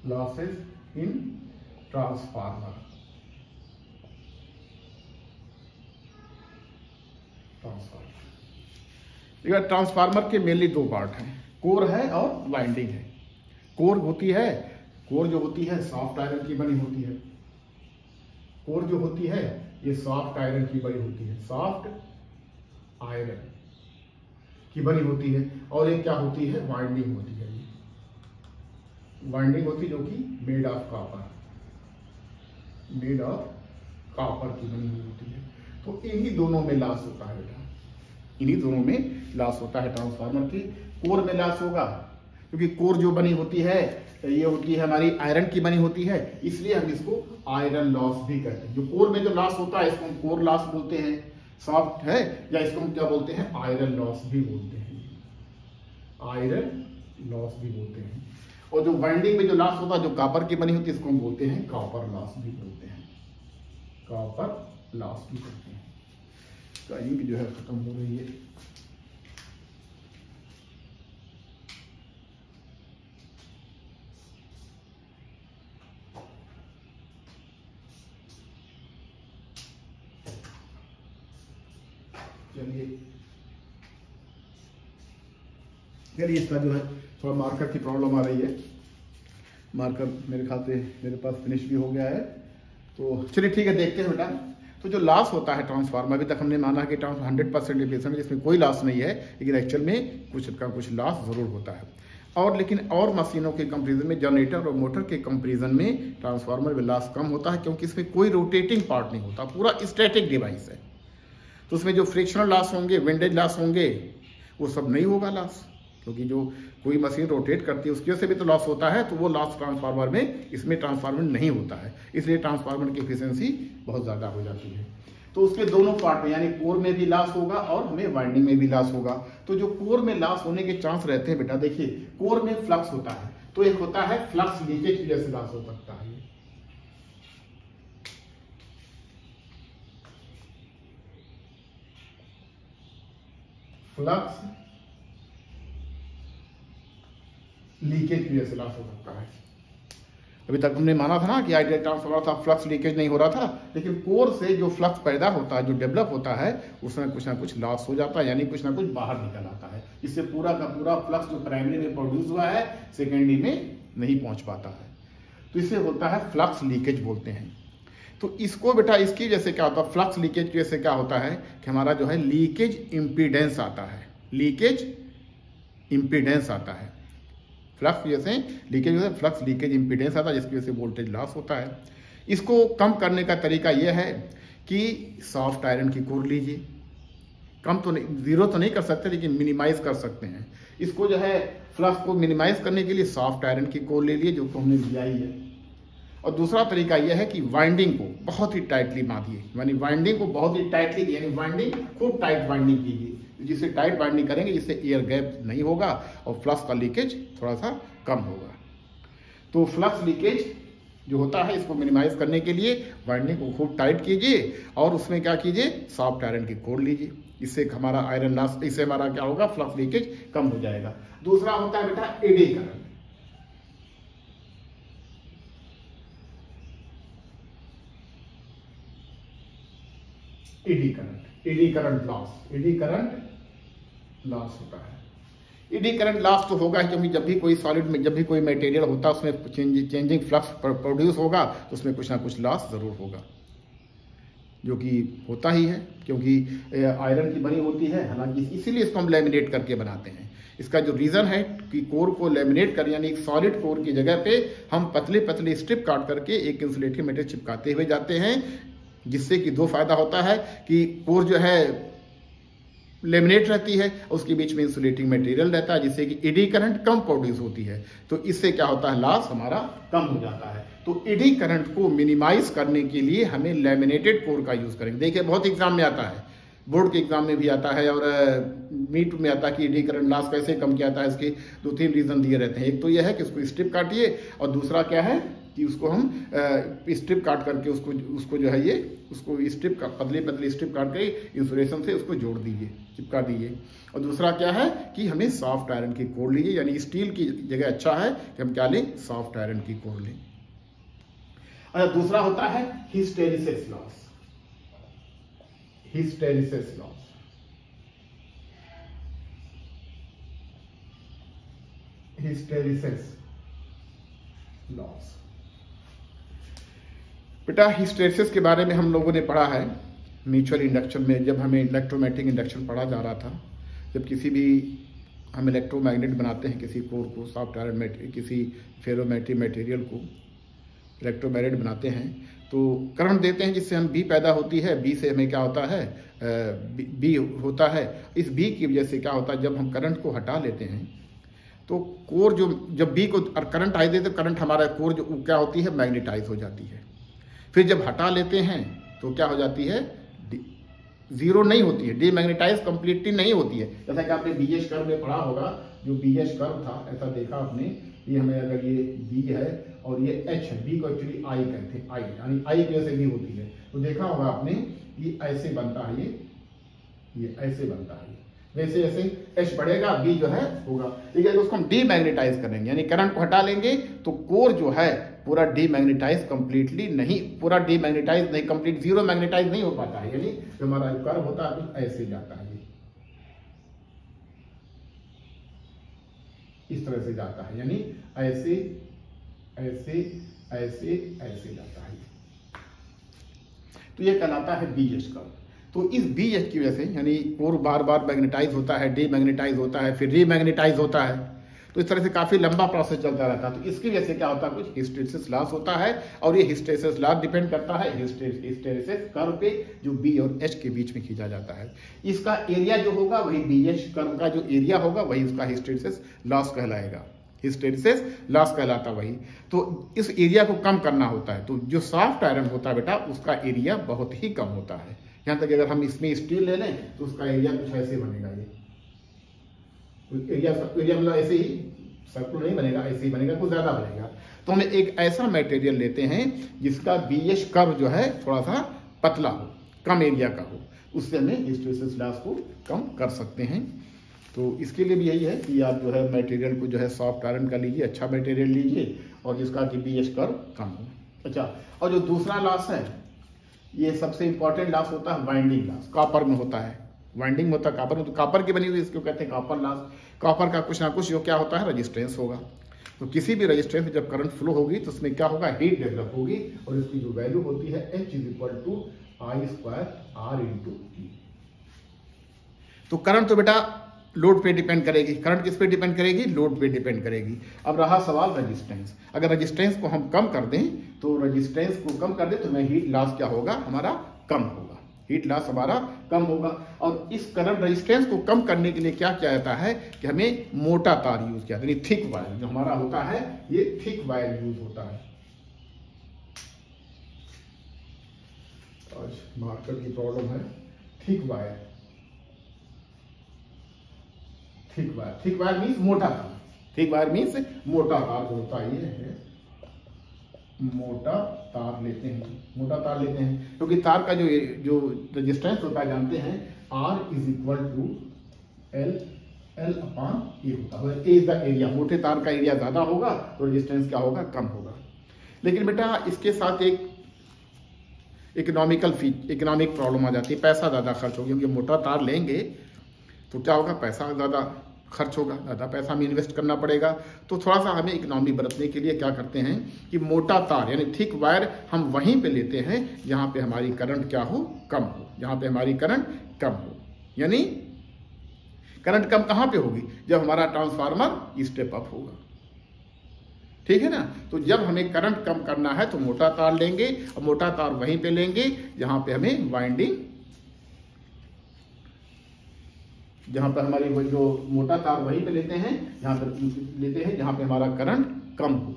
Losses in transformer. Transformer के मेनली 2 पार्ट हैं, कोर है और वाइंडिंग है। कोर जो होती है सॉफ्ट आयरन की बनी होती है। कोर जो होती है ये सॉफ्ट आयरन की बनी होती है, सॉफ्ट आयरन। की बनी होती है, और ये क्या होती है, वाइंडिंग होती है। ये वाइंडिंग होती है जो कि मेड ऑफ कॉपर की बनी हुई होती है। तो इन्हीं दोनों में लॉस होता है बेटा, इन्हीं दोनों में लॉस होता है। ट्रांसफार्मर की कोर में लॉस होगा, क्योंकि कोर जो बनी होती है ये होती है हमारी आयरन की बनी होती है, इसलिए हम इसको आयरन लॉस भी कहते हैं। जो कोर में जो लॉस होता है इसको हम कोर लॉस बोलते हैं, सॉफ्ट है, या इसको हम क्या बोलते हैं, आयरन लॉस भी बोलते हैं, आयरन लॉस भी बोलते हैं। और जो वाइंडिंग में जो लॉस होता है जो कॉपर की बनी होती है इसको हम बोलते हैं कॉपर लॉस भी बोलते हैं, कॉपर लॉस भी बोलते हैं। तो इंक जो है खत्म हो रही है। चलिए इसका जो है थोड़ा मार्कर की प्रॉब्लम आ रही है, मार्कर मेरे ख्याल से मेरे पास फिनिश भी हो गया है। तो चलिए ठीक है, देखते हैं बेटा। तो जो लॉस होता है ट्रांसफार्मर, अभी तक हमने माना कि 100% एफिशिएंट है, जिसमें कोई लॉस नहीं है, लेकिन एक्चुअल में कुछ लॉस जरूर होता है। और लेकिन और मशीनों के कंपेरिजन में, जनरेटर और मोटर के कंपेरिजन में ट्रांसफार्मर में लॉस कम होता है, क्योंकि इसमें कोई रोटेटिंग पार्ट नहीं होता, पूरा स्टैटिक डिवाइस है। तो उसमें जो फ्रिक्शनल लॉस होंगे, विंडेज लॉस होंगे, वो सब नहीं होगा लॉस, क्योंकि जो कोई मशीन रोटेट करती है उसकी वजह से भी तो लॉस होता है, तो वो लॉस ट्रांसफार्मर में, इसमें ट्रांसफार्मर नहीं होता है, इसलिए ट्रांसफार्मर की एफिशिएंसी बहुत ज़्यादा हो जाती है। तो उसके दोनों पार्ट में, यानी कोर में भी लॉस होगा और हमें वाइंडिंग में भी लॉस होगा। तो जो कोर में लॉस होने के चांस रहते हैं बेटा, देखिए कोर में फ्लक्स होता है, तो एक होता है फ्लक्स लीकेज की वजह से लॉस हो सकता है। फ्लक्स लीकेज की वजह से लॉस हो सकता है। अभी तक हमने माना था ना कि आइडियल ट्रांसफार्मर था, फ्लक्स लीकेज नहीं हो रहा था, लेकिन कोर से जो फ्लक्स पैदा होता है, जो डेवलप होता है, उसमें कुछ ना कुछ लॉस हो जाता है, यानी कुछ ना कुछ बाहर निकल आता है। इससे पूरा का पूरा फ्लक्स जो प्राइमरी में प्रोड्यूस हुआ है सेकेंडरी में नहीं पहुंच पाता है, तो इसे होता है फ्लक्स लीकेज बोलते हैं। तो इसको बेटा, इसकी वजह से क्या होता है, फ्लक्स लीकेज की वजह से क्या होता है कि हमारा जो है लीकेज इम्पीडेंस आता है, लीकेज इम्पीडेंस आता है। फ्लक्स की वजह से लीकेज होता है, फ्लक्स लीकेज इम्पीडेंस आता है, जिसकी वजह से वोल्टेज लॉस होता है। इसको कम करने का तरीका यह है कि सॉफ्ट आयरन की कोर लीजिए। कम तो नहीं, जीरो तो नहीं कर सकते, लेकिन मिनिमाइज कर सकते हैं। इसको जो है फ्लक्स को मिनिमाइज करने के लिए सॉफ्ट आयरन की कोर ले लिए, जो हमने लिया ही है। और दूसरा तरीका यह है कि वाइंडिंग को बहुत ही टाइटली बांधिए, यानी वाइंडिंग को बहुत ही टाइटली, यानी वाइंडिंग खूब टाइट वाइंडिंग कीजिए, जिससे टाइट वाइंडिंग करेंगे, जिससे एयर गैप नहीं होगा और फ्लक्स का लीकेज थोड़ा सा कम होगा। तो फ्लक्स लीकेज जो होता है, इसको मिनिमाइज करने के लिए वाइंडिंग को खूब टाइट कीजिए और उसमें क्या कीजिए, सॉफ्ट आयरन की कोर लीजिए। इससे हमारा आयरन लॉस, इससे हमारा क्या होगा, फ्लक्स लीकेज कम हो जाएगा। दूसरा होता है बेटा eddy current. Eddy current, eddy current loss, eddy current loss होता है। एडी करंट लॉस तो होगा, क्योंकि जब भी कोई सॉलिड में, जब भी कोई मटेरियल होता है उसमें चेंजिंग फ्लक्स प्रोड्यूस होगा, तो उसमें कुछ ना कुछ लॉस जरूर होगा, जो कि होता ही है, क्योंकि आयरन की बनी होती है। हालांकि इसीलिए इसको हम लैमिनेट करके बनाते हैं। इसका जो रीज़न है कि कोर को लैमिनेट कर, यानी एक सॉलिड कोर की जगह पे हम पतले पतले स्ट्रिप काट करके एक इंसुलेटिंग मटेरियल चिपकाते हुए जाते हैं, जिससे कि दो फायदा होता है कि कोर जो है लेमिनेट रहती है, उसके बीच में इंसुलेटिंग मटेरियल रहता है, जिससे कि एडी करंट कम प्रोड्यूस होती है। तो इससे क्या होता है, लॉस हमारा कम हो जाता है। तो एडी करंट को मिनिमाइज करने के लिए हमें लैमिनेटेड कोर का यूज करेंगे। देखिए बहुत एग्जाम में आता है, बोर्ड के एग्जाम में भी आता है और मीट में आता है कि एडी करंट लॉस कैसे कम किया जाता है। इसके 2-3 रीजन दिए रहते हैं। एक तो यह है कि उसको स्ट्रिप काटिए, और दूसरा क्या है कि उसको हम स्ट्रिप काट करके उसको जो है ये उसको स्ट्रिप का पतली पतली स्ट्रिप काट के इंसुलेशन से उसको जोड़ दीजिए, चिपका दीजिए। और दूसरा क्या है कि हमें सॉफ्ट आयरन की कोर लीजिए, यानी स्टील की जगह अच्छा है कि हम क्या लें, सॉफ्ट आयरन की कोर लें। अच्छा, दूसरा होता है hysteresis loss, hysteresis loss. Hysteresis loss बेटा, हिस्टेरिसिस के बारे में हम लोगों ने पढ़ा है म्यूचुअल इंडक्शन में, जब हमें इलेक्ट्रोमैग्नेटिक इंडक्शन पढ़ा जा रहा था। जब किसी भी हम इलेक्ट्रोमैग्नेट बनाते हैं, किसी कोर को, सॉफ्ट आयरन किसी फेरोमैग्नेटिक मटेरियल को इलेक्ट्रोमैग्नेट बनाते हैं तो करंट देते हैं, जिससे हम बी पैदा होती है। बी से हमें क्या होता है, बी होता है। इस बी की वजह से क्या होता है, जब हम करंट को हटा लेते हैं तो कोर जो, जब बी को करंट आई देते तो करंट हमारा कोर जो क्या होती है, मैग्नेटाइज हो जाती है। फिर जब हटा लेते हैं तो क्या हो जाती है, जीरो नहीं होती है, डीमैग्नेटाइज कंप्लीटली नहीं होती है। जैसा कि आपने बीएच कर्व में पढ़ा होगा, जो बीएच कर्व था ऐसा देखा आपने, ये हमें अगर ये बी है और ये एच है, बी को एक्चुअली आई कहते हैं, आई यानी आई की वजह से बी होती है। तो देखा होगा आपने, ये ऐसे बनता है, ये ऐसे बनता है, वैसे जैसे एच बढ़ेगा बी जो है होगा। ठीक है, तो उसको हम डीमैग्नेटाइज करेंगे, यानी करंट को हटा लेंगे तो कोर जो है पूरा डीमैग्नेटाइज कंप्लीटली नहीं, पूरा डीमैग्नेटाइज नहीं, कंप्लीट जीरो मैग्नेटाइज नहीं हो पाता है। यानी जो हमारा कर्व होता है कुछ ऐसे जाता है, इस तरह से जाता है, यानी ऐसे ऐसे ऐसे ऐसे जाता है। तो ये कहलाता है बीएच कर्व। तो इस बीएच की वजह से यानी कोर बार बार मैग्नेटाइज होता है, डीमैग्नेटाइज होता है, फिर रीमैग्नेटाइज होता है। तो इस तरह से काफी लंबा प्रोसेस चलता रहता है। तो इसकी वजह से क्या होता है, कुछ हिस्टैरिसीस लॉस होता है, और ये हिस्टैरिसीस लॉस डिपेंड करता है हिस्टैरिसीस कर्व पे, जो बी और एच के बीच में खींचा जाता है। इसका एरिया जो होगा वही बीएच कर्व का जो एरिया होगा वही उसका हिस्टैरिसीस लॉस कहलाएगा, हिस्टैरिसीस लॉस कहलाता वही। तो इस एरिया को कम करना होता है। तो जो सॉफ्ट आयरन होता है बेटा, उसका एरिया बहुत ही कम होता है। यहाँ तक अगर हम इसमें स्टील ले लें तो उसका एरिया कुछ ऐसे बनेगा, ये एरिया मतलब ऐसे ही सर्कुलर नहीं बनेगा, ऐसे ही बनेगा, कुछ ज्यादा बनेगा। तो हमें एक ऐसा मटेरियल लेते हैं जिसका बीएच कर्व जो है थोड़ा सा पतला हो, कम एरिया का हो, उससे हमें हिस्टैरिसीस लॉस को कम कर सकते हैं। तो इसके लिए भी यही है कि आप जो है मटेरियल को जो है सॉफ्ट आयरन का लीजिए, अच्छा मटेरियल लीजिए और जिसका कि बीएच कर्व कम हो। अच्छा, और जो दूसरा लॉस है, ये सबसे इंपॉर्टेंट लॉस होता है वाइंडिंग लॉस, कॉपर में होता है, वाइंडिंग होता है कॉपर में। तो कॉपर की बनी हुई इसको कहते हैं कॉपर लॉस। कॉपर का कुछ ना कुछ जो क्या होता है, रेजिस्टेंस होगा। तो किसी भी रेजिस्टेंस में जब करंट फ्लो होगी तो उसमें क्या होगा, हीट डेवलप होगी, और इसकी जो वैल्यू होती है H = I² R/T। तो करंट तो बेटा लोड पे डिपेंड करेगी, करंट किस पे डिपेंड करेगी, लोड पे डिपेंड करेगी। अब रहा सवाल रेजिस्टेंस। अगर रेजिस्टेंस को हम कम कर दें तो रेजिस्टेंस को कम कर दें तो हमें हीट लॉस क्या होगा, हमारा कम होगा, हीट लॉस हमारा कम होगा। और इस करंट रेजिस्टेंस को कम करने के लिए क्या किया जाता है कि हमें मोटा तार यूज किया जाता है, थिक वायर जो हमारा होता है, ये थिक वायर यूज होता है। आज मार्कर की प्रॉब्लम है, thick wire, thick wire, thick wire means मोटा तार, थिक वायर मीन्स मोटा तार जो होता है, ये है मोटा तार लेते हैं, मोटा तार लेते हैं, क्योंकि तार का जो रेजिस्टेंस होता है जानते हैं, R = L/A होता है। ए इज द एरिया, मोटे तार का एरिया ज्यादा होगा तो रेजिस्टेंस क्या होगा, कम होगा। लेकिन बेटा इसके साथ एक इकोनॉमिक प्रॉब्लम आ जाती है, पैसा ज्यादा खर्च होगा, क्योंकि मोटा तार लेंगे तो क्या होगा, पैसा ज्यादा खर्च होगा, ज़्यादा पैसा हमें इन्वेस्ट करना पड़ेगा। तो थोड़ा सा हमें इकोनॉमी बरतने के लिए क्या करते हैं कि मोटा तार यानी थिक वायर हम वहीं पे लेते हैं जहाँ पे हमारी करंट क्या हो, कम हो, जहाँ पे हमारी करंट कम हो। यानी करंट कम कहाँ पे होगी, जब हमारा ट्रांसफार्मर स्टेप अप होगा, ठीक है ना। तो जब हमें करंट कम करना है तो मोटा तार लेंगे, और मोटा तार वहीं पे लेंगे जहाँ पे हमें वाइंडिंग, जहां पर हमारी वो जो मोटा तार वहीं पे लेते हैं, जहां पर लेते हैं जहां पे हमारा करंट कम हो,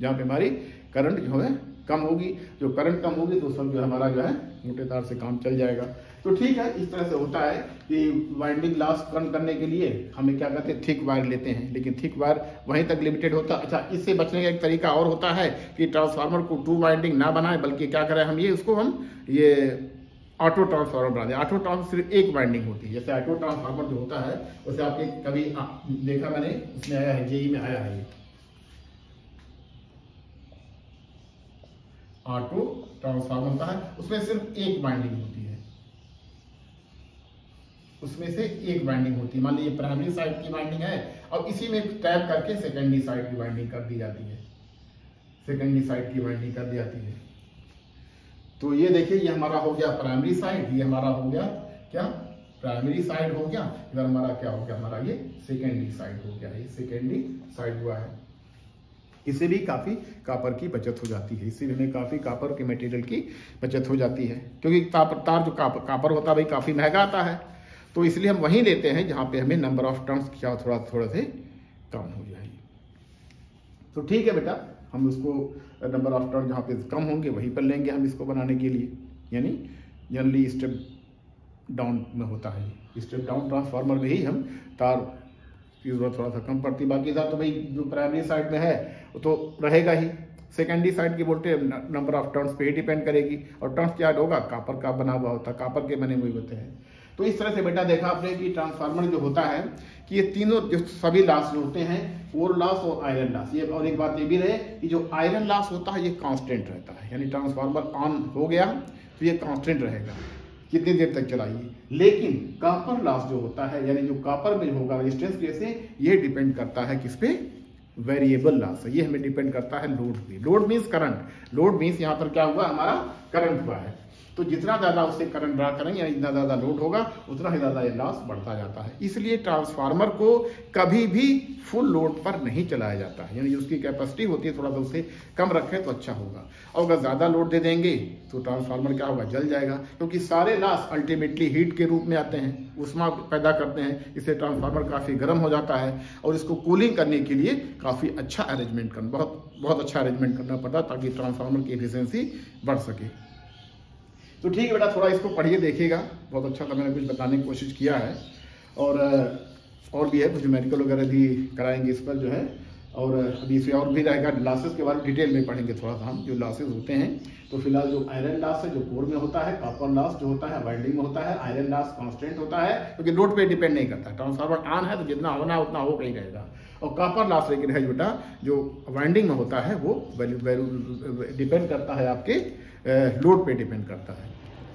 जहां पे हमारी करंट जो है कम होगी। जो करंट कम होगी तो सब जो हमारा जो है मोटे तार से काम चल जाएगा। तो ठीक है, इस तरह से होता है कि वाइंडिंग लॉस कम करने के लिए हमें क्या कहते हैं, थिक वायर लेते हैं, लेकिन थिक वायर वहीं तक लिमिटेड होता है। अच्छा, इससे बचने का एक तरीका और होता है कि ट्रांसफार्मर को 2 वाइंडिंग ना बनाए, बल्कि क्या करें हम, ये उसको हम ये ऑटो ट्रांसफार्मर बना दें। ऑटो ट्रांसफार्मर सिर्फ एक वाइंडिंग होती है, जैसे ऑटो ट्रांसफार्मर जो होता है उसे आपने कभी देखा, मैंने उसमें आया है, जेई में आया है, ये ऑटो ट्रांसफार्मर होता है, उसमें सिर्फ एक वाइंडिंग होती है, उसमें से एक वाइंडिंग होती है। मान लीजिए प्राइमरी साइड की वाइंडिंग है और इसी में टैप करके सेकेंडरी साइड की वाइंडिंग कर दी जाती है, सेकेंडरी साइड की वाइंडिंग कर दी जाती है। तो ये देखिए, ये हमारा हो गया प्राइमरी साइड, ये हमारा हो गया क्या, प्राइमरी साइड हो गया, इधर हमारा क्या हो गया, हमारा ये सेकेंडरी साइड हो गया, ये सेकेंडरी साइड हुआ है। इससे भी काफ़ी कापर की बचत हो जाती है, इससे भी हमें काफ़ी कापर के मटेरियल की बचत हो जाती है, क्योंकि तार जो कापर होता है भाई काफ़ी महंगा आता है, तो इसलिए हम वहीं लेते हैं जहाँ पे हमें नंबर ऑफ टर्न्स क्या थोड़ा से कम हो जाए। तो ठीक है बेटा, हम उसको नंबर ऑफ टर्न जहाँ पे कम होंगे वहीं पर लेंगे हम इसको बनाने के लिए, यानी जनरली स्टेप डाउन में होता है, स्टेप डाउन ट्रांसफार्मर में ही हम तार की जरूरत थोड़ा सा कम पड़ती है। बाकी इधर तो भाई जो प्राइमरी साइड में है वो तो रहेगा ही, सेकेंडरी साइड की वोल्टेज नंबर ऑफ टर्न्स पे ही डिपेंड करेगी, और टर्न्स क्या होगा, कापर का बना हुआ होता है, कापर के बने हुए होते हैं। तो इस तरह से बेटा देखा आपने कि ट्रांसफार्मर जो होता है कि ये तीनों जो सभी लॉस जो होते हैं, कोर लॉस और आयरन लॉस, ये और एक बात ये भी रहे कि जो आयरन लॉस होता है ये कांस्टेंट रहता है, यानी ट्रांसफार्मर ऑन हो गया तो ये कांस्टेंट रहेगा, कितनी देर तक चलाइए। लेकिन कॉपर लॉस जो होता है, यानी जो कॉपर में होगा रेजिस्टेंस कैसे, ये डिपेंड करता है किस पे, वेरिएबल लॉस है, ये हमें डिपेंड करता है लोड पे। Load means current, load means यहाँ पर क्या हुआ, हमारा करंट हुआ है, तो जितना ज़्यादा उससे करंट ड्रा करेंगे या जितना ज़्यादा लोड होगा उतना ही ज़्यादा ये लॉस बढ़ता जाता है। इसलिए ट्रांसफार्मर को कभी भी फुल लोड पर नहीं चलाया जाता है, यानी उसकी कैपेसिटी होती है थोड़ा सा उससे कम रखें तो अच्छा होगा, और अगर ज़्यादा लोड दे देंगे तो ट्रांसफार्मर क्या होगा, जल जाएगा, क्योंकि सारे लॉस अल्टीमेटली हीट के रूप में आते हैं, ऊष्मा पैदा करते हैं, इससे ट्रांसफार्मर काफ़ी गर्म हो जाता है, और इसको कूलिंग करने के लिए काफ़ी अच्छा अरेंजमेंट करना, बहुत अच्छा अरेंजमेंट करना पड़ता है ताकि ट्रांसफार्मर की एफिशिएंसी बढ़ सके। तो ठीक है बेटा, थोड़ा इसको पढ़िए देखिएगा, बहुत अच्छा था, मैंने कुछ बताने की कोशिश किया है, और भी है कुछ मेडिकल वगैरह भी कराएंगे इस पर जो है, और अभी इसे और भी रहेगा, लॉसेस के बारे में डिटेल में पढ़ेंगे थोड़ा सा हम, जो लॉसेस होते हैं। तो फिलहाल जो आयरन लॉस है जो कोर में होता है, कॉपर लॉस जो होता है वाइंडिंग में होता है, आयरन लॉस कांस्टेंट होता है क्योंकि लोड पे डिपेंड नहीं करता, ट्रांसफार्मर ऑन है तो जितना होना है उतना हो ही रहेगा, और कॉपर लॉस लेकिन है बेटा जो वाइंडिंग में होता है वो डिपेंड करता है आपके लोड पे डिपेंड करता है,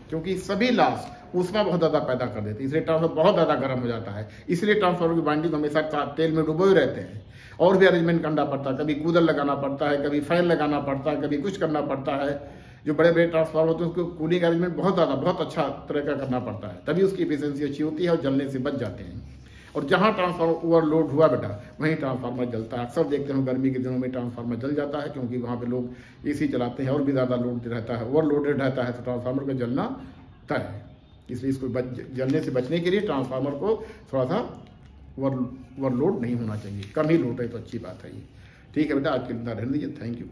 क्योंकि सभी लॉस ऊष्मा बहुत ज़्यादा पैदा कर देते हैं, इसलिए ट्रांसफार्मर बहुत ज़्यादा गर्म हो जाता है, इसलिए ट्रांसफार्मर की वाइंडिंग हमेशा तेल में डुबोए रहते हैं, और भी अरेंजमेंट करना पड़ता है, कभी कूलर लगाना पड़ता है, कभी फैन लगाना पड़ता है, कभी कुछ करना पड़ता है। जो बड़े बड़े ट्रांसफार्मर होते हैं उसको कूलिंग अरेंजमेंट बहुत अच्छा तरह का करना पड़ता है, तभी उसकी एफिशिएंसी अच्छी होती है और जलने से बच जाते हैं। और जहाँ ट्रांसफार्मर ओवरलोड हुआ बेटा वहीं ट्रांसफार्मर जलता है, अक्सर देखते हैं गर्मी के दिनों में ट्रांसफार्मर जल जाता है, क्योंकि वहाँ पे लोग एसी चलाते हैं और भी ज़्यादा लोड रहता है, ओवरलोडेड रहता है, तो ट्रांसफार्मर का जलना तय है। इसलिए इसको जलने से बचने के लिए ट्रांसफार्मर को थोड़ा सा ओवरलोड नहीं होना चाहिए, कम ही लोड है तो अच्छी बात है ये। ठीक है बेटा, आज के लिए रहने दीजिए, थैंक यू।